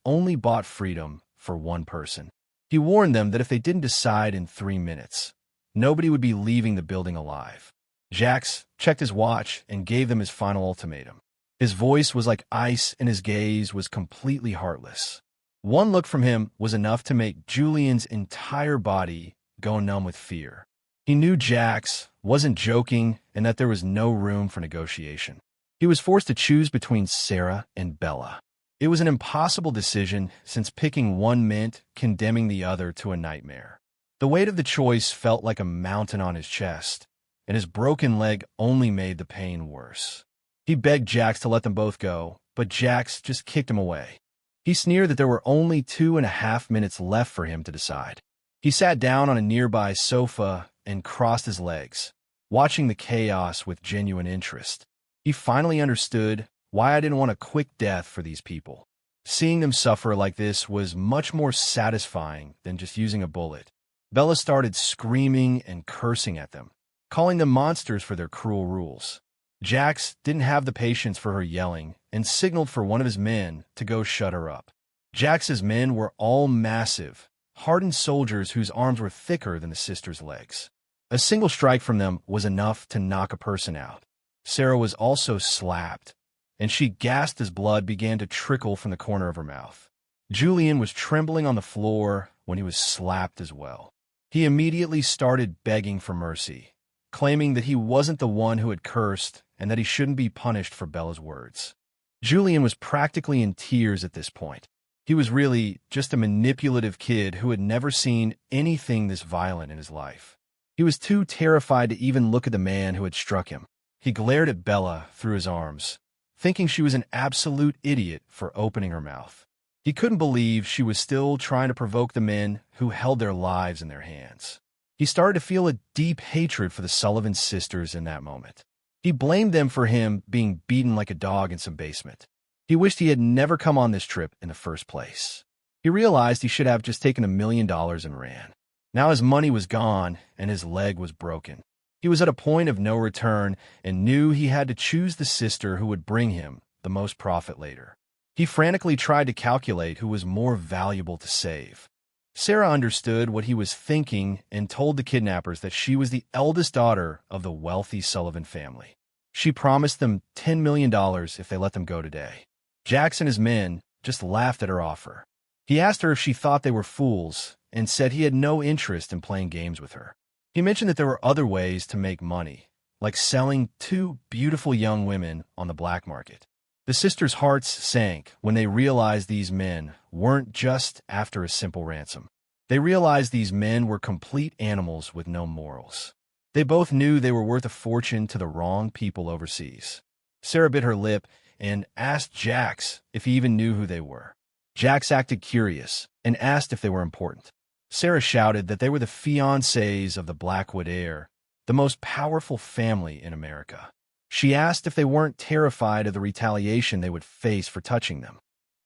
S1: only bought freedom for one person. He warned them that if they didn't decide in 3 minutes, nobody would be leaving the building alive. Jax checked his watch and gave them his final ultimatum. His voice was like ice and his gaze was completely heartless. One look from him was enough to make Julian's entire body go numb with fear. He knew Jax wasn't joking and that there was no room for negotiation. He was forced to choose between Sarah and Bella. It was an impossible decision since picking one meant condemning the other to a nightmare. The weight of the choice felt like a mountain on his chest, and his broken leg only made the pain worse. He begged Jax to let them both go, but Jax just kicked him away. He sneered that there were only 2.5 minutes left for him to decide. He sat down on a nearby sofa and crossed his legs, watching the chaos with genuine interest. He finally understood why I didn't want a quick death for these people. Seeing them suffer like this was much more satisfying than just using a bullet. Bella started screaming and cursing at them, calling them monsters for their cruel rules. Jax didn't have the patience for her yelling and signaled for one of his men to go shut her up. Jax's men were all massive, hardened soldiers whose arms were thicker than the sisters' legs. A single strike from them was enough to knock a person out. Sarah was also slapped, and she gasped as blood began to trickle from the corner of her mouth. Julian was trembling on the floor when he was slapped as well. He immediately started begging for mercy, claiming that he wasn't the one who had cursed and that he shouldn't be punished for Bella's words. Julian was practically in tears at this point. He was really just a manipulative kid who had never seen anything this violent in his life. He was too terrified to even look at the man who had struck him. He glared at Bella through his arms, thinking she was an absolute idiot for opening her mouth. He couldn't believe she was still trying to provoke the men who held their lives in their hands. He started to feel a deep hatred for the Sullivan sisters in that moment. He blamed them for him being beaten like a dog in some basement. He wished he had never come on this trip in the first place. He realized he should have just taken $1 million and ran. Now his money was gone and his leg was broken. He was at a point of no return and knew he had to choose the sister who would bring him the most profit later. He frantically tried to calculate who was more valuable to save. Sarah understood what he was thinking and told the kidnappers that she was the eldest daughter of the wealthy Sullivan family. She promised them $10 million if they let them go today. Jax and his men just laughed at her offer. He asked her if she thought they were fools and said he had no interest in playing games with her. He mentioned that there were other ways to make money, like selling 2 beautiful young women on the black market. The sisters' hearts sank when they realized these men weren't just after a simple ransom. They realized these men were complete animals with no morals. They both knew they were worth a fortune to the wrong people overseas. Sarah bit her lip and asked Jax if he even knew who they were. Jax acted curious and asked if they were important. Sarah shouted that they were the fiancés of the Blackwood heir, the most powerful family in America. She asked if they weren't terrified of the retaliation they would face for touching them.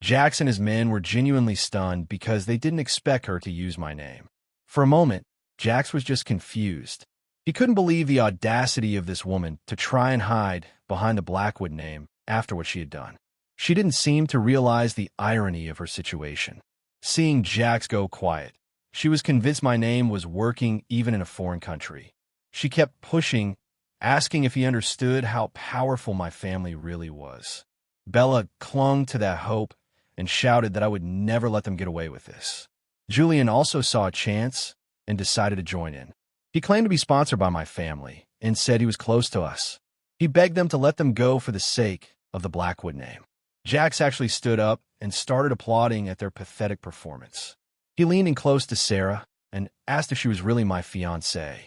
S1: Jax and his men were genuinely stunned because they didn't expect her to use my name. For a moment, Jax was just confused. He couldn't believe the audacity of this woman to try and hide behind the Blackwood name after what she had done. She didn't seem to realize the irony of her situation. Seeing Jax go quiet, she was convinced my name was working even in a foreign country. She kept pushing, asking if he understood how powerful my family really was. Bella clung to that hope and shouted that I would never let them get away with this. Julian also saw a chance and decided to join in. He claimed to be sponsored by my family and said he was close to us. He begged them to let them go for the sake of the Blackwood name. Jax actually stood up and started applauding at their pathetic performance. He leaned in close to Sarah and asked if she was really my fiancée.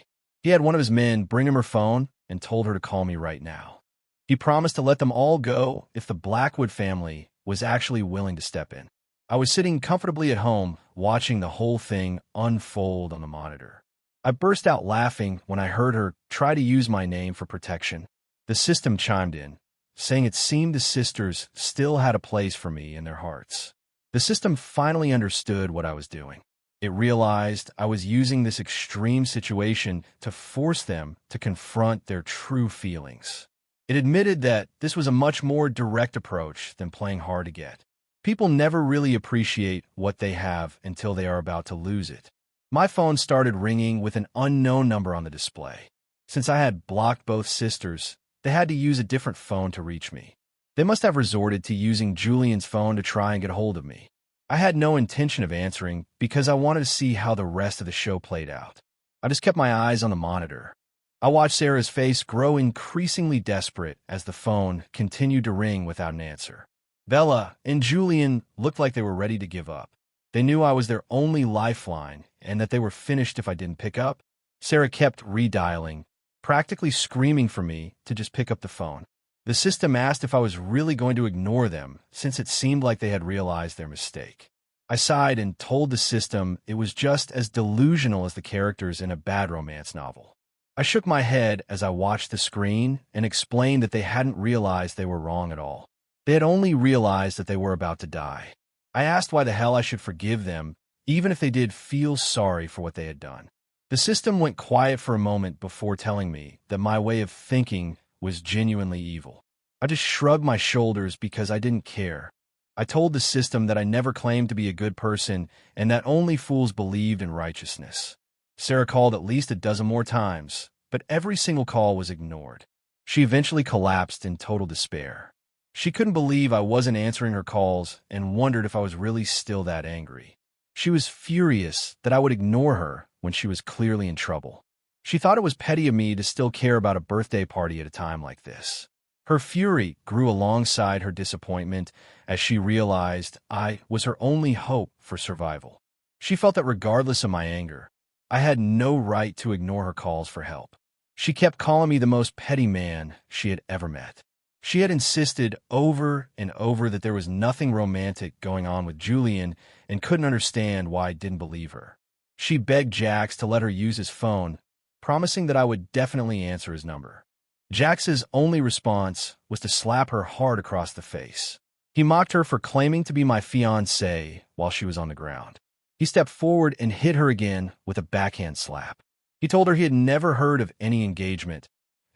S1: He had one of his men bring him her phone and told her to call me right now. He promised to let them all go if the Blackwood family was actually willing to step in. I was sitting comfortably at home watching the whole thing unfold on the monitor. I burst out laughing when I heard her try to use my name for protection. The system chimed in, saying it seemed the sisters still had a place for me in their hearts. The system finally understood what I was doing. It realized I was using this extreme situation to force them to confront their true feelings. It admitted that this was a much more direct approach than playing hard to get. People never really appreciate what they have until they are about to lose it. My phone started ringing with an unknown number on the display. Since I had blocked both sisters, they had to use a different phone to reach me. They must have resorted to using Julian's phone to try and get a hold of me. I had no intention of answering because I wanted to see how the rest of the show played out. I just kept my eyes on the monitor. I watched Sarah's face grow increasingly desperate as the phone continued to ring without an answer. Bella and Julian looked like they were ready to give up. They knew I was their only lifeline and that they were finished if I didn't pick up. Sarah kept redialing, practically screaming for me to just pick up the phone. The system asked if I was really going to ignore them, since it seemed like they had realized their mistake. I sighed and told the system it was just as delusional as the characters in a bad romance novel. I shook my head as I watched the screen and explained that they hadn't realized they were wrong at all. They had only realized that they were about to die. I asked why the hell I should forgive them, even if they did feel sorry for what they had done. The system went quiet for a moment before telling me that my way of thinking was genuinely evil. I just shrugged my shoulders because I didn't care. I told the system that I never claimed to be a good person and that only fools believed in righteousness. Sarah called at least a dozen more times, but every single call was ignored. She eventually collapsed in total despair. She couldn't believe I wasn't answering her calls and wondered if I was really still that angry. She was furious that I would ignore her when she was clearly in trouble. She thought it was petty of me to still care about a birthday party at a time like this. Her fury grew alongside her disappointment as she realized I was her only hope for survival. She felt that regardless of my anger, I had no right to ignore her calls for help. She kept calling me the most petty man she had ever met. She had insisted over and over that there was nothing romantic going on with Julian and couldn't understand why I didn't believe her. She begged Jax to let her use his phone, promising that I would definitely answer his number. Jax's only response was to slap her hard across the face. He mocked her for claiming to be my fiancée while she was on the ground. He stepped forward and hit her again with a backhand slap. He told her he had never heard of any engagement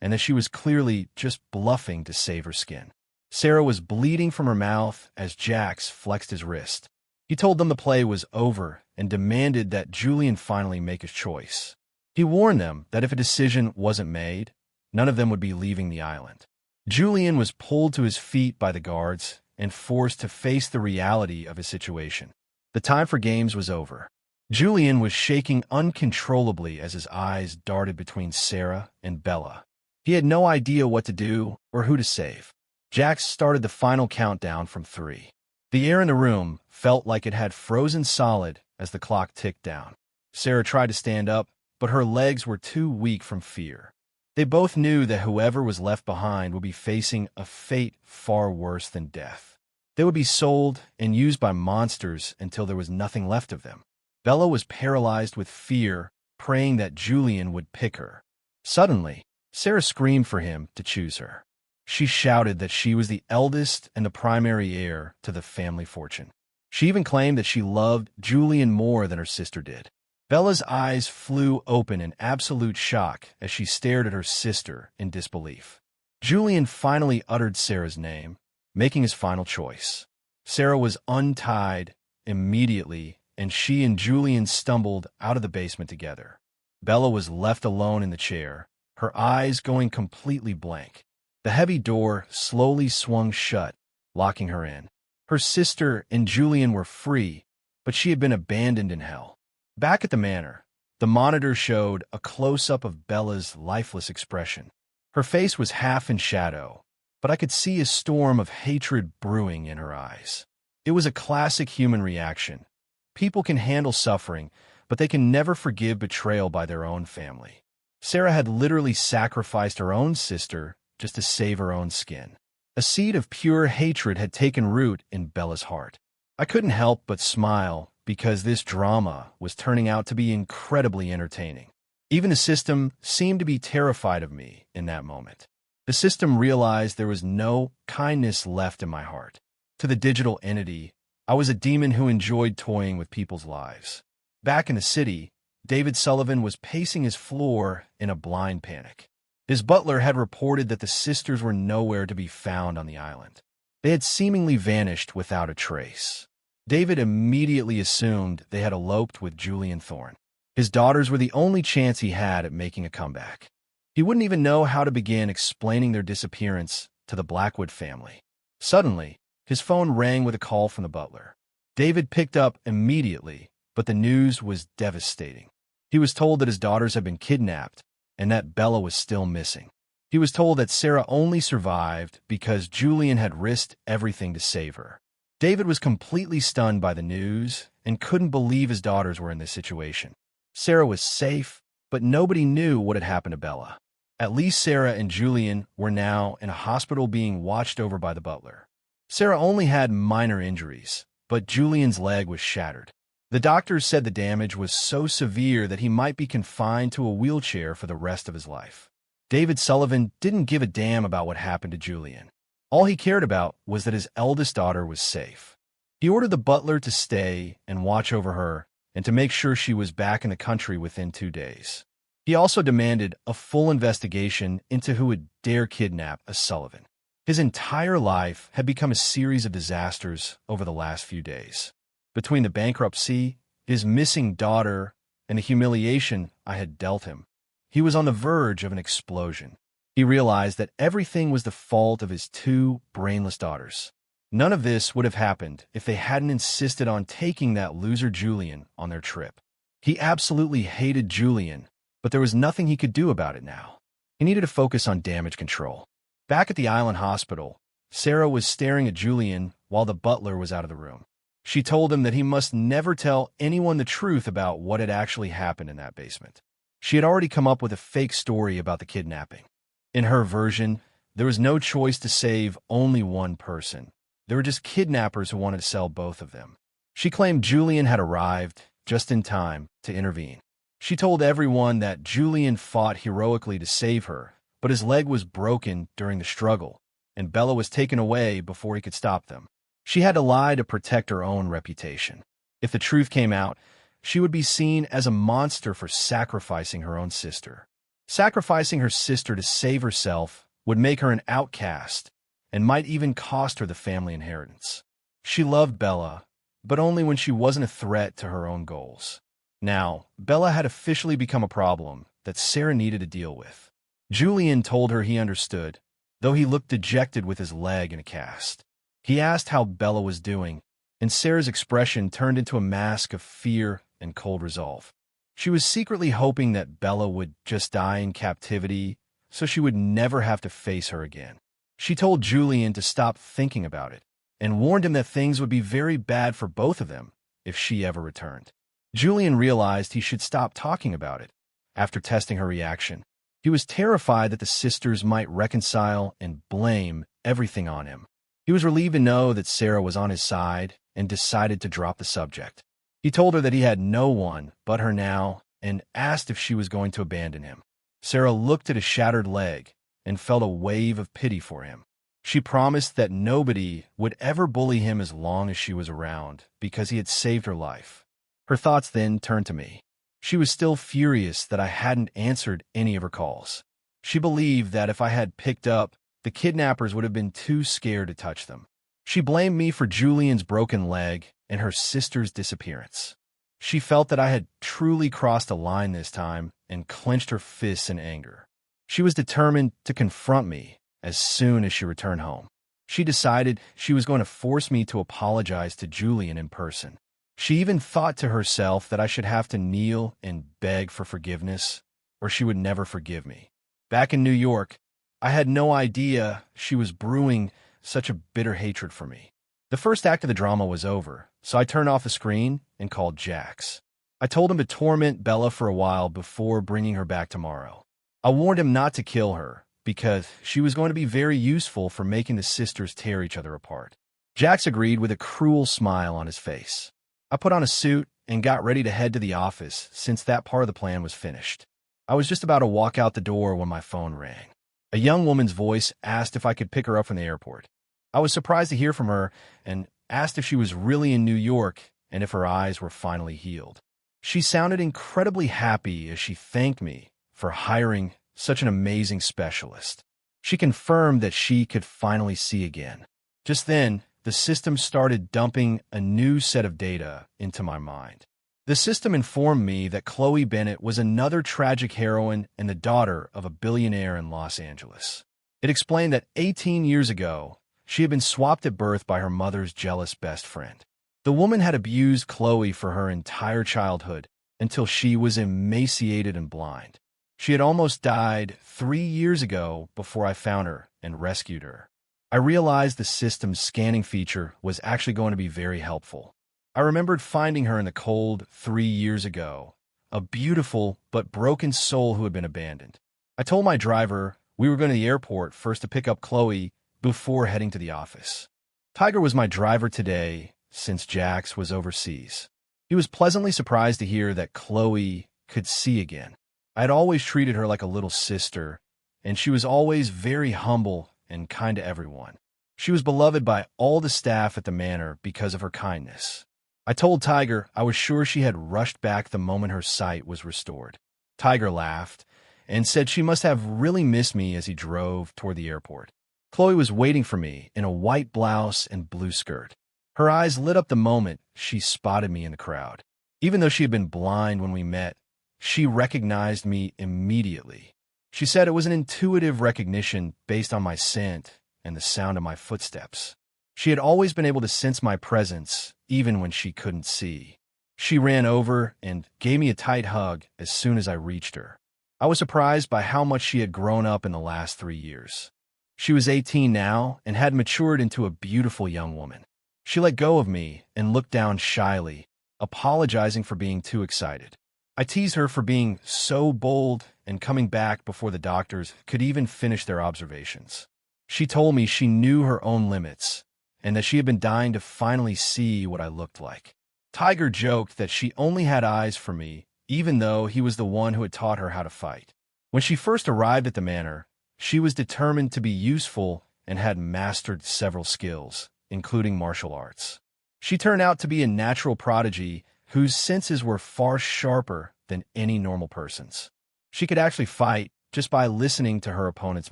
S1: and that she was clearly just bluffing to save her skin. Sarah was bleeding from her mouth as Jax flexed his wrist. He told them the play was over and demanded that Julian finally make his choice. He warned them that if a decision wasn't made, none of them would be leaving the island. Julian was pulled to his feet by the guards and forced to face the reality of his situation. The time for games was over. Julian was shaking uncontrollably as his eyes darted between Sarah and Bella. He had no idea what to do or who to save. Jax started the final countdown from 3. The air in the room felt like it had frozen solid as the clock ticked down. Sarah tried to stand up, but her legs were too weak from fear. They both knew that whoever was left behind would be facing a fate far worse than death. They would be sold and used by monsters until there was nothing left of them. Bella was paralyzed with fear, praying that Julian would pick her. Suddenly, Sarah screamed for him to choose her. She shouted that she was the eldest and the primary heir to the family fortune. She even claimed that she loved Julian more than her sister did. Bella's eyes flew open in absolute shock as she stared at her sister in disbelief. Julian finally uttered Sarah's name, making his final choice. Sarah was untied immediately, and she and Julian stumbled out of the basement together. Bella was left alone in the chair, her eyes going completely blank. The heavy door slowly swung shut, locking her in. Her sister and Julian were free, but she had been abandoned in hell. Back at the manor, the monitor showed a close-up of Bella's lifeless expression. Her face was half in shadow, but I could see a storm of hatred brewing in her eyes. It was a classic human reaction. People can handle suffering, but they can never forgive betrayal by their own family. Sarah had literally sacrificed her own sister just to save her own skin. A seed of pure hatred had taken root in Bella's heart. I couldn't help but smile because this drama was turning out to be incredibly entertaining. Even the system seemed to be terrified of me in that moment. The system realized there was no kindness left in my heart. To the digital entity, I was a demon who enjoyed toying with people's lives. Back in the city, David Sullivan was pacing his floor in a blind panic. His butler had reported that the sisters were nowhere to be found on the island. They had seemingly vanished without a trace. David immediately assumed they had eloped with Julian Thorne. His daughters were the only chance he had at making a comeback. He wouldn't even know how to begin explaining their disappearance to the Blackwood family. Suddenly, his phone rang with a call from the butler. David picked up immediately, but the news was devastating. He was told that his daughters had been kidnapped and that Bella was still missing. He was told that Sarah only survived because Julian had risked everything to save her. David was completely stunned by the news and couldn't believe his daughters were in this situation. Sarah was safe, but nobody knew what had happened to Bella. At least Sarah and Julian were now in a hospital being watched over by the butler. Sarah only had minor injuries, but Julian's leg was shattered. The doctors said the damage was so severe that he might be confined to a wheelchair for the rest of his life. David Sullivan didn't give a damn about what happened to Julian. All he cared about was that his eldest daughter was safe. He ordered the butler to stay and watch over her and to make sure she was back in the country within 2 days. He also demanded a full investigation into who would dare kidnap a Sullivan. His entire life had become a series of disasters over the last few days. Between the bankruptcy, his missing daughter, and the humiliation I had dealt him, he was on the verge of an explosion. He realized that everything was the fault of his 2 brainless daughters. None of this would have happened if they hadn't insisted on taking that loser Julian on their trip. He absolutely hated Julian, but there was nothing he could do about it now. He needed to focus on damage control. Back at the island hospital, Sarah was staring at Julian while the butler was out of the room. She told him that he must never tell anyone the truth about what had actually happened in that basement. She had already come up with a fake story about the kidnapping. In her version, there was no choice to save only one person. There were just kidnappers who wanted to sell both of them. She claimed Julian had arrived just in time to intervene. She told everyone that Julian fought heroically to save her, but his leg was broken during the struggle, and Bella was taken away before he could stop them. She had to lie to protect her own reputation. If the truth came out, she would be seen as a monster for sacrificing her own sister. Sacrificing her sister to save herself would make her an outcast and might even cost her the family inheritance. She loved Bella, but only when she wasn't a threat to her own goals. Now, Bella had officially become a problem that Sarah needed to deal with. Julian told her he understood, though he looked dejected with his leg in a cast. He asked how Bella was doing, and Sarah's expression turned into a mask of fear and cold resolve. She was secretly hoping that Bella would just die in captivity so she would never have to face her again. She told Julian to stop thinking about it and warned him that things would be very bad for both of them if she ever returned. Julian realized he should stop talking about it. After testing her reaction, He was terrified that the sisters might reconcile and blame everything on him. He was relieved to know that Sarah was on his side and decided to drop the subject. He told her that he had no one but her now and asked if she was going to abandon him. Sarah looked at his shattered leg and felt a wave of pity for him. She promised that nobody would ever bully him as long as she was around because he had saved her life. Her thoughts then turned to me. She was still furious that I hadn't answered any of her calls. She believed that if I had picked up, the kidnappers would have been too scared to touch them. She blamed me for Julian's broken leg and her sister's disappearance. She felt that I had truly crossed a line this time and clenched her fists in anger. She was determined to confront me as soon as she returned home. She decided she was going to force me to apologize to Julian in person. She even thought to herself that I should have to kneel and beg for forgiveness, or she would never forgive me. Back in New York, I had no idea she was brewing such a bitter hatred for me. The first act of the drama was over, so I turned off the screen and called Jax. I told him to torment Bella for a while before bringing her back tomorrow. I warned him not to kill her, because she was going to be very useful for making the sisters tear each other apart. Jax agreed with a cruel smile on his face. I put on a suit and got ready to head to the office since that part of the plan was finished. I was just about to walk out the door when my phone rang. A young woman's voice asked if I could pick her up from the airport. I was surprised to hear from her and asked if she was really in New York and if her eyes were finally healed. She sounded incredibly happy as she thanked me for hiring such an amazing specialist. She confirmed that she could finally see again. Just then, the system started dumping a new set of data into my mind. The system informed me that Chloe Bennett was another tragic heroine and the daughter of a billionaire in Los Angeles. It explained that 18 years ago, she had been swapped at birth by her mother's jealous best friend. The woman had abused Chloe for her entire childhood until she was emaciated and blind. She had almost died 3 years ago before I found her and rescued her. I realized the system's scanning feature was actually going to be very helpful. I remembered finding her in the cold 3 years ago, a beautiful but broken soul who had been abandoned. I told my driver we were going to the airport first to pick up Chloe before heading to the office. Tiger was my driver today since Jax was overseas. He was pleasantly surprised to hear that Chloe could see again. I had always treated her like a little sister, and she was always very humble and kind to everyone. She was beloved by all the staff at the manor because of her kindness. I told Tiger I was sure she had rushed back the moment her sight was restored. Tiger laughed and said she must have really missed me as he drove toward the airport. Chloe was waiting for me in a white blouse and blue skirt. Her eyes lit up the moment she spotted me in the crowd. Even though she had been blind when we met, she recognized me immediately. She said it was an intuitive recognition based on my scent and the sound of my footsteps. She had always been able to sense my presence, even when she couldn't see. She ran over and gave me a tight hug as soon as I reached her. I was surprised by how much she had grown up in the last 3 years. She was 18 now and had matured into a beautiful young woman. She let go of me and looked down shyly, apologizing for being too excited. I teased her for being so bold and coming back before the doctors could even finish their observations. She told me she knew her own limits and that she had been dying to finally see what I looked like. Tiger joked that she only had eyes for me, even though he was the one who had taught her how to fight. When she first arrived at the manor, she was determined to be useful and had mastered several skills, including martial arts. She turned out to be a natural prodigy whose senses were far sharper than any normal person's. She could actually fight just by listening to her opponent's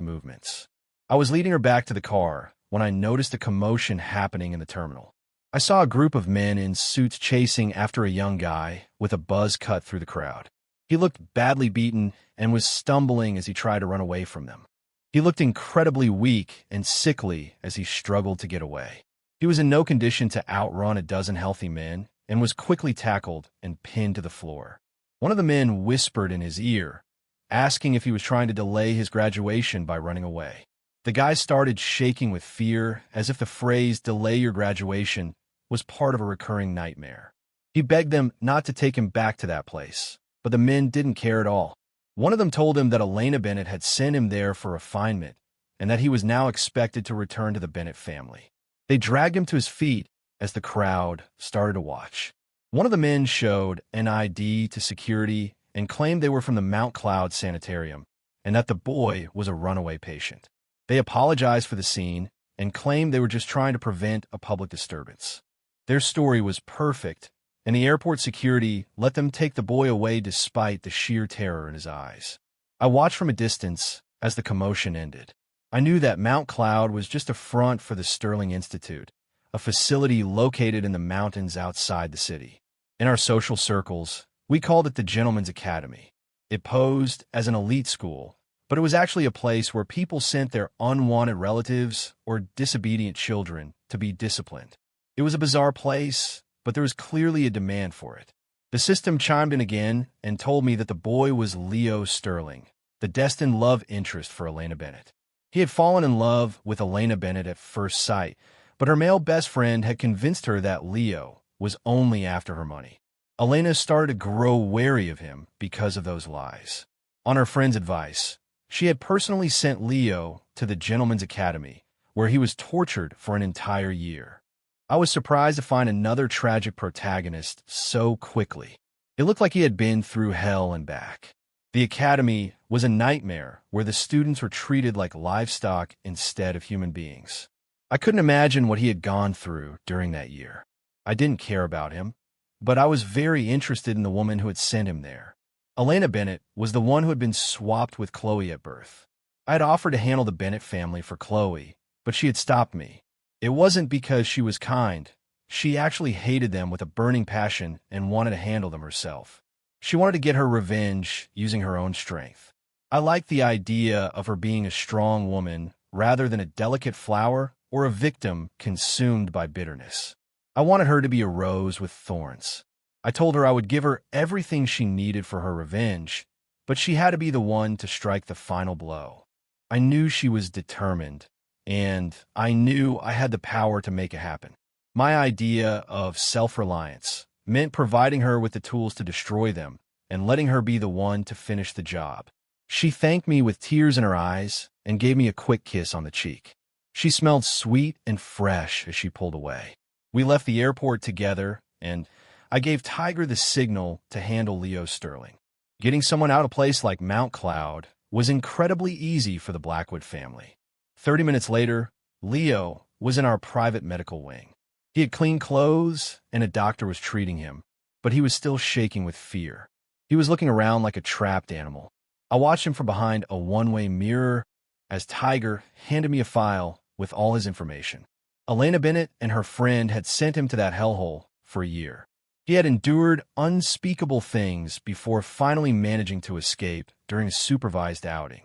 S1: movements. I was leading her back to the car when I noticed a commotion happening in the terminal. I saw a group of men in suits chasing after a young guy with a buzz cut through the crowd. He looked badly beaten and was stumbling as he tried to run away from them. He looked incredibly weak and sickly as he struggled to get away. He was in no condition to outrun a dozen healthy men and was quickly tackled and pinned to the floor. One of the men whispered in his ear, asking if he was trying to delay his graduation by running away. The guy started shaking with fear, as if the phrase "delay your graduation" was part of a recurring nightmare. He begged them not to take him back to that place, but the men didn't care at all. One of them told him that Elena Bennett had sent him there for refinement and that he was now expected to return to the Bennett family. They dragged him to his feet as the crowd started to watch. One of the men showed an ID to security and claimed they were from the Mount Cloud Sanitarium and that the boy was a runaway patient. They apologized for the scene and claimed they were just trying to prevent a public disturbance. Their story was perfect, and the airport security let them take the boy away despite the sheer terror in his eyes. I watched from a distance as the commotion ended. I knew that Mount Cloud was just a front for the Sterling Institute, a facility located in the mountains outside the city. In our social circles, we called it the Gentleman's Academy. It posed as an elite school, but it was actually a place where people sent their unwanted relatives or disobedient children to be disciplined. It was a bizarre place, but there was clearly a demand for it. The system chimed in again and told me that the boy was Leo Sterling, the destined love interest for Elena Bennett. He had fallen in love with Elena Bennett at first sight, but her male best friend had convinced her that Leo was only after her money. Elena started to grow wary of him because of those lies. On her friend's advice, she had personally sent Leo to the Gentleman's Academy, where he was tortured for an entire year. I was surprised to find another tragic protagonist so quickly. It looked like he had been through hell and back. The academy was a nightmare where the students were treated like livestock instead of human beings. I couldn't imagine what he had gone through during that year. I didn't care about him, but I was very interested in the woman who had sent him there. Elena Bennett was the one who had been swapped with Chloe at birth. I had offered to handle the Bennett family for Chloe, but she had stopped me. It wasn't because she was kind. She actually hated them with a burning passion and wanted to handle them herself. She wanted to get her revenge using her own strength. I liked the idea of her being a strong woman rather than a delicate flower or a victim consumed by bitterness. I wanted her to be a rose with thorns. I told her I would give her everything she needed for her revenge, but she had to be the one to strike the final blow. I knew she was determined, and I knew I had the power to make it happen. My idea of self-reliance meant providing her with the tools to destroy them and letting her be the one to finish the job. She thanked me with tears in her eyes and gave me a quick kiss on the cheek. She smelled sweet and fresh as she pulled away. We left the airport together, and I gave Tiger the signal to handle Leo Sterling. Getting someone out of a place like Mount Cloud was incredibly easy for the Blackwood family. 30 minutes later, Leo was in our private medical wing. He had clean clothes, and a doctor was treating him, but he was still shaking with fear. He was looking around like a trapped animal. I watched him from behind a one-way mirror as Tiger handed me a file with all his information. Elena Bennett and her friend had sent him to that hellhole for a year. He had endured unspeakable things before finally managing to escape during a supervised outing.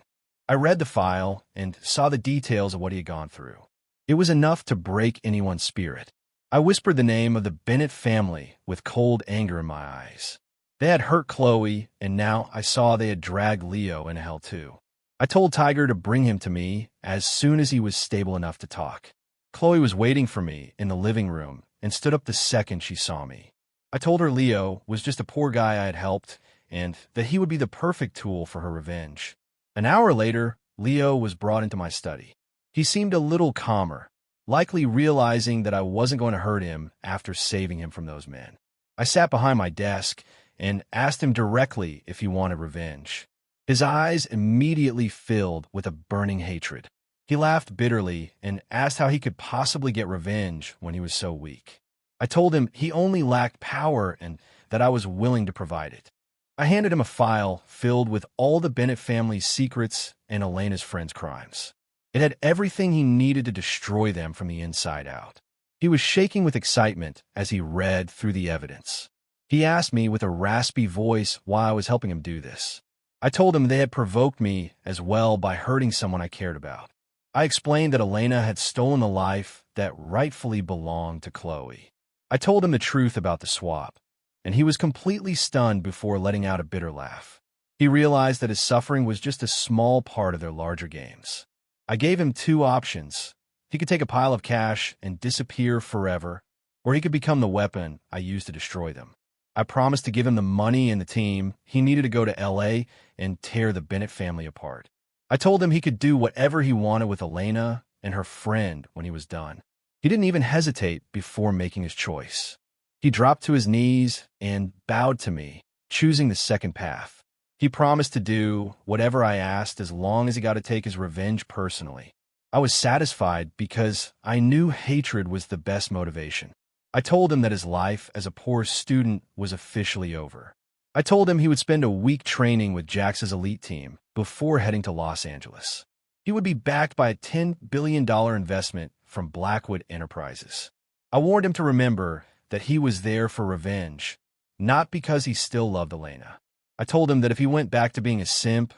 S1: I read the file and saw the details of what he had gone through. It was enough to break anyone's spirit. I whispered the name of the Bennett family with cold anger in my eyes. They had hurt Chloe, and now I saw they had dragged Leo into hell too. I told Tiger to bring him to me as soon as he was stable enough to talk. Chloe was waiting for me in the living room and stood up the second she saw me. I told her Leo was just a poor guy I had helped and that he would be the perfect tool for her revenge. An hour later, Leo was brought into my study. He seemed a little calmer, likely realizing that I wasn't going to hurt him after saving him from those men. I sat behind my desk and asked him directly if he wanted revenge. His eyes immediately filled with a burning hatred. He laughed bitterly and asked how he could possibly get revenge when he was so weak. I told him he only lacked power and that I was willing to provide it. I handed him a file filled with all the Bennett family's secrets and Elena's friends' crimes. It had everything he needed to destroy them from the inside out. He was shaking with excitement as he read through the evidence. He asked me with a raspy voice why I was helping him do this. I told him they had provoked me as well by hurting someone I cared about. I explained that Elena had stolen the life that rightfully belonged to Chloe. I told him the truth about the swap, and he was completely stunned before letting out a bitter laugh. He realized that his suffering was just a small part of their larger games. I gave him two options. He could take a pile of cash and disappear forever, or he could become the weapon I used to destroy them. I promised to give him the money and the team he needed to go to LA and tear the Bennett family apart. I told him he could do whatever he wanted with Elena and her friend when he was done. He didn't even hesitate before making his choice. He dropped to his knees and bowed to me, choosing the second path. He promised to do whatever I asked as long as he got to take his revenge personally. I was satisfied because I knew hatred was the best motivation. I told him that his life as a poor student was officially over. I told him he would spend a week training with Jax's elite team before heading to Los Angeles. He would be backed by a $10 billion investment from Blackwood Enterprises. I warned him to remember that he was there for revenge, not because he still loved Elena. I told him that if he went back to being a simp,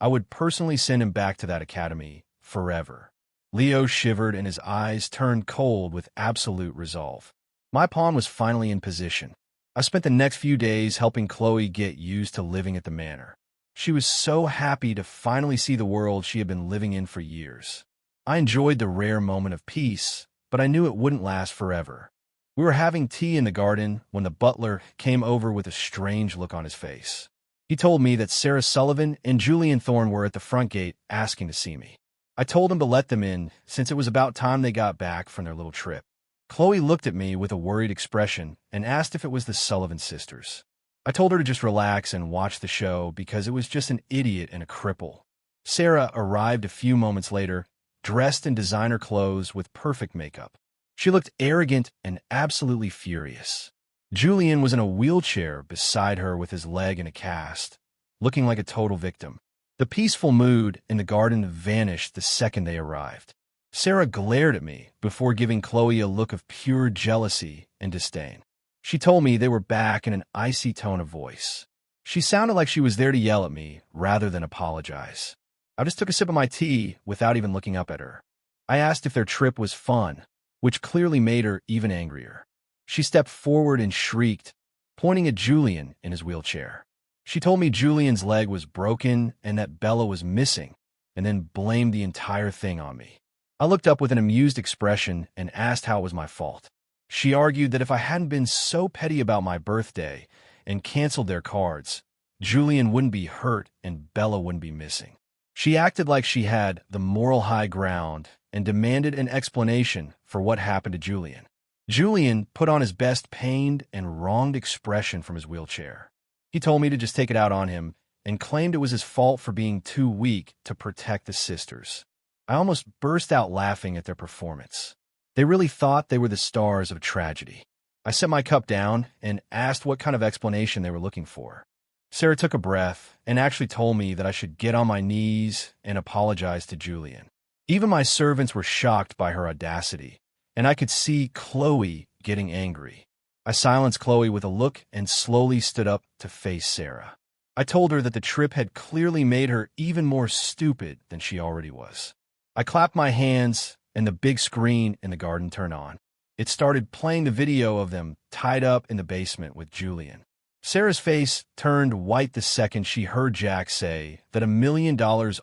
S1: I would personally send him back to that academy forever. Leo shivered and his eyes turned cold with absolute resolve. My pawn was finally in position. I spent the next few days helping Chloe get used to living at the manor. She was so happy to finally see the world she had been living in for years. I enjoyed the rare moment of peace, but I knew it wouldn't last forever. We were having tea in the garden when the butler came over with a strange look on his face. He told me that Sarah Sullivan and Julian Thorne were at the front gate asking to see me. I told him to let them in since it was about time they got back from their little trip. Chloe looked at me with a worried expression and asked if it was the Sullivan sisters. I told her to just relax and watch the show because it was just an idiot and a cripple. Sarah arrived a few moments later, dressed in designer clothes with perfect makeup. She looked arrogant and absolutely furious. Julian was in a wheelchair beside her with his leg in a cast, looking like a total victim. The peaceful mood in the garden vanished the second they arrived. Sarah glared at me before giving Chloe a look of pure jealousy and disdain. She told me they were back in an icy tone of voice. She sounded like she was there to yell at me rather than apologize. I just took a sip of my tea without even looking up at her. I asked if their trip was fun, which clearly made her even angrier. She stepped forward and shrieked, pointing at Julian in his wheelchair. She told me Julian's leg was broken and that Bella was missing, and then blamed the entire thing on me. I looked up with an amused expression and asked how it was my fault. She argued that if I hadn't been so petty about my birthday and canceled their cards, Julian wouldn't be hurt and Bella wouldn't be missing. She acted like she had the moral high ground and demanded an explanation for what happened to Julian. Julian put on his best pained and wronged expression from his wheelchair. He told me to just take it out on him and claimed it was his fault for being too weak to protect the sisters. I almost burst out laughing at their performance. They really thought they were the stars of a tragedy. I set my cup down and asked what kind of explanation they were looking for. Sarah took a breath and actually told me that I should get on my knees and apologize to Julian. Even my servants were shocked by her audacity, and I could see Chloe getting angry. I silenced Chloe with a look and slowly stood up to face Sarah. I told her that the trip had clearly made her even more stupid than she already was. I clapped my hands, and the big screen in the garden turned on. It started playing the video of them tied up in the basement with Julian. Sarah's face turned white the second she heard Jack say that $1 million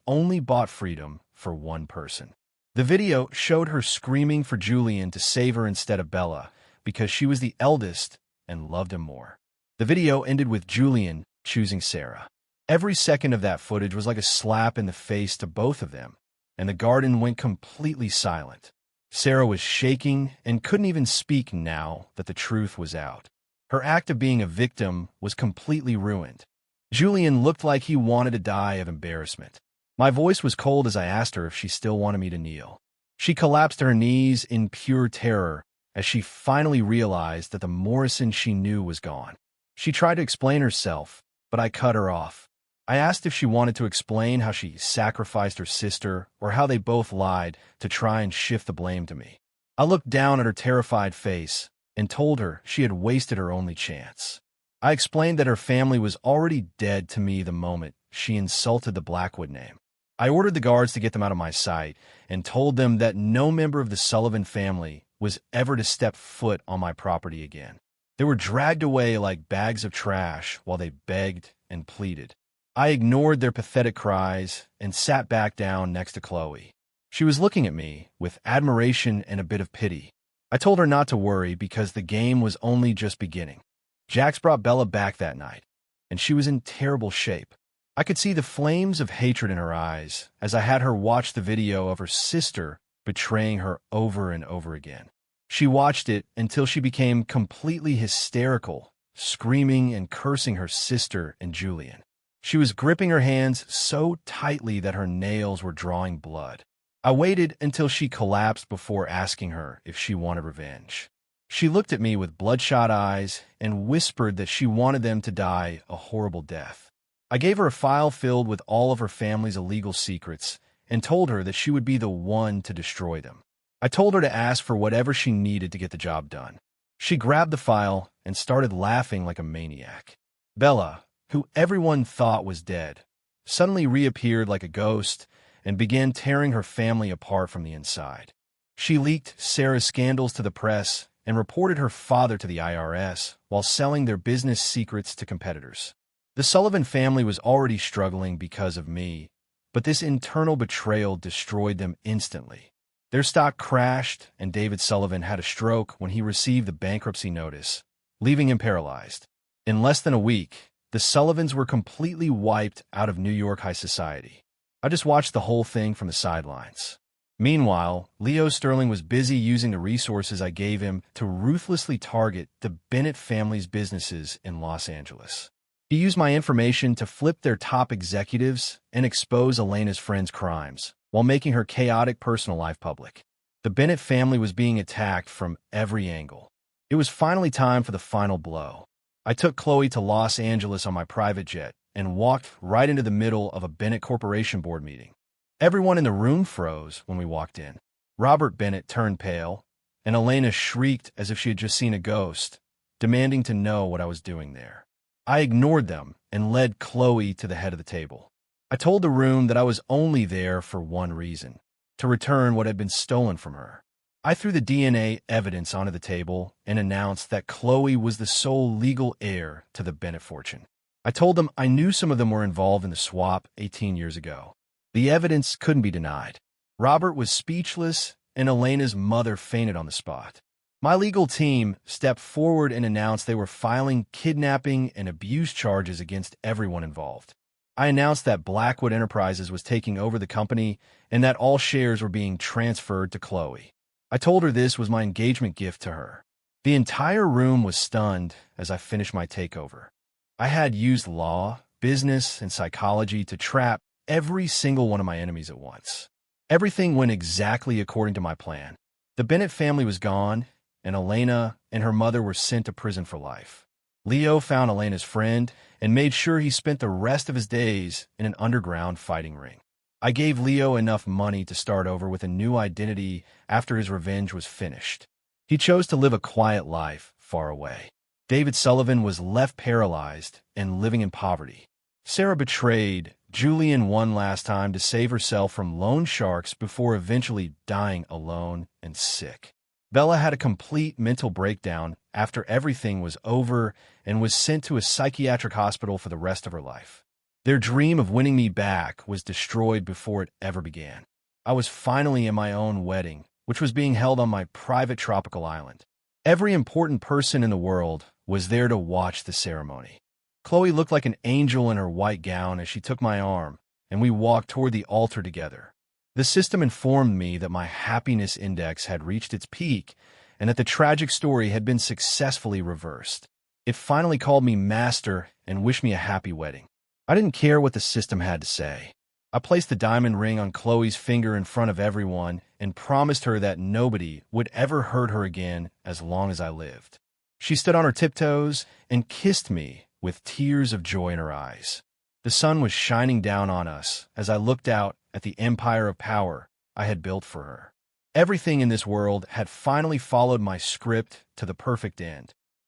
S1: only bought freedom for one person. The video showed her screaming for Julian to save her instead of Bella because she was the eldest and loved him more. The video ended with Julian choosing Sarah. Every second of that footage was like a slap in the face to both of them, and the garden went completely silent. Sarah was shaking and couldn't even speak now that the truth was out. Her act of being a victim was completely ruined. Julian looked like he wanted to die of embarrassment. My voice was cold as I asked her if she still wanted me to kneel. She collapsed to her knees in pure terror as she finally realized that the Morrison she knew was gone. She tried to explain herself, but I cut her off. I asked if she wanted to explain how she sacrificed her sister or how they both lied to try and shift the blame to me. I looked down at her terrified face and told her she had wasted her only chance. I explained that her family was already dead to me the moment she insulted the Blackwood name. I ordered the guards to get them out of my sight and told them that no member of the Sullivan family was ever to step foot on my property again. They were dragged away like bags of trash while they begged and pleaded. I ignored their pathetic cries and sat back down next to Chloe. She was looking at me with admiration and a bit of pity. I told her not to worry because the game was only just beginning. Jax brought Bella back that night, and she was in terrible shape. I could see the flames of hatred in her eyes as I had her watch the video of her sister betraying her over and over again. She watched it until she became completely hysterical, screaming and cursing her sister and Julian. She was gripping her hands so tightly that her nails were drawing blood. I waited until she collapsed before asking her if she wanted revenge. She looked at me with bloodshot eyes and whispered that she wanted them to die a horrible death. I gave her a file filled with all of her family's illegal secrets and told her that she would be the one to destroy them. I told her to ask for whatever she needed to get the job done. She grabbed the file and started laughing like a maniac. Bella, who everyone thought was dead, suddenly reappeared like a ghost and began tearing her family apart from the inside. She leaked Sarah's scandals to the press and reported her father to the IRS while selling their business secrets to competitors. The Sullivan family was already struggling because of me, but this internal betrayal destroyed them instantly. Their stock crashed, and David Sullivan had a stroke when he received the bankruptcy notice, leaving him paralyzed. In less than a week, the Sullivans were completely wiped out of New York high society. I just watched the whole thing from the sidelines. Meanwhile, Leo Sterling was busy using the resources I gave him to ruthlessly target the Bennett family's businesses in Los Angeles. He used my information to flip their top executives and expose Elena's friends' crimes, while making her chaotic personal life public. The Bennett family was being attacked from every angle. It was finally time for the final blow. I took Chloe to Los Angeles on my private jet and walked right into the middle of a Bennett Corporation board meeting. Everyone in the room froze when we walked in. Robert Bennett turned pale, and Elena shrieked as if she had just seen a ghost, demanding to know what I was doing there. I ignored them and led Chloe to the head of the table. I told the room that I was only there for one reason: to return what had been stolen from her. I threw the DNA evidence onto the table and announced that Chloe was the sole legal heir to the Bennett fortune. I told them I knew some of them were involved in the swap 18 years ago. The evidence couldn't be denied. Robert was speechless, and Elena's mother fainted on the spot. My legal team stepped forward and announced they were filing kidnapping and abuse charges against everyone involved. I announced that Blackwood Enterprises was taking over the company and that all shares were being transferred to Chloe. I told her this was my engagement gift to her. The entire room was stunned as I finished my takeover. I had used law, business, and psychology to trap every single one of my enemies at once. Everything went exactly according to my plan. The Bennett family was gone, and Elena and her mother were sent to prison for life. Leo found Elena's friend and made sure he spent the rest of his days in an underground fighting ring. I gave Leo enough money to start over with a new identity after his revenge was finished. He chose to live a quiet life far away. David Sullivan was left paralyzed and living in poverty. Sarah betrayed Julian one last time to save herself from loan sharks before eventually dying alone and sick. Bella had a complete mental breakdown after everything was over and was sent to a psychiatric hospital for the rest of her life. Their dream of winning me back was destroyed before it ever began. I was finally in my own wedding, which was being held on my private tropical island. Every important person in the world was there to watch the ceremony. Chloe looked like an angel in her white gown as she took my arm, and we walked toward the altar together. The system informed me that my happiness index had reached its peak and that the tragic story had been successfully reversed. It finally called me master and wished me a happy wedding. I didn't care what the system had to say. I placed the diamond ring on Chloe's finger in front of everyone and promised her that nobody would ever hurt her again as long as I lived. She stood on her tiptoes and kissed me with tears of joy in her eyes. The sun was shining down on us as I looked out at the empire of power I had built for her. Everything in this world had finally followed my script to the perfect end.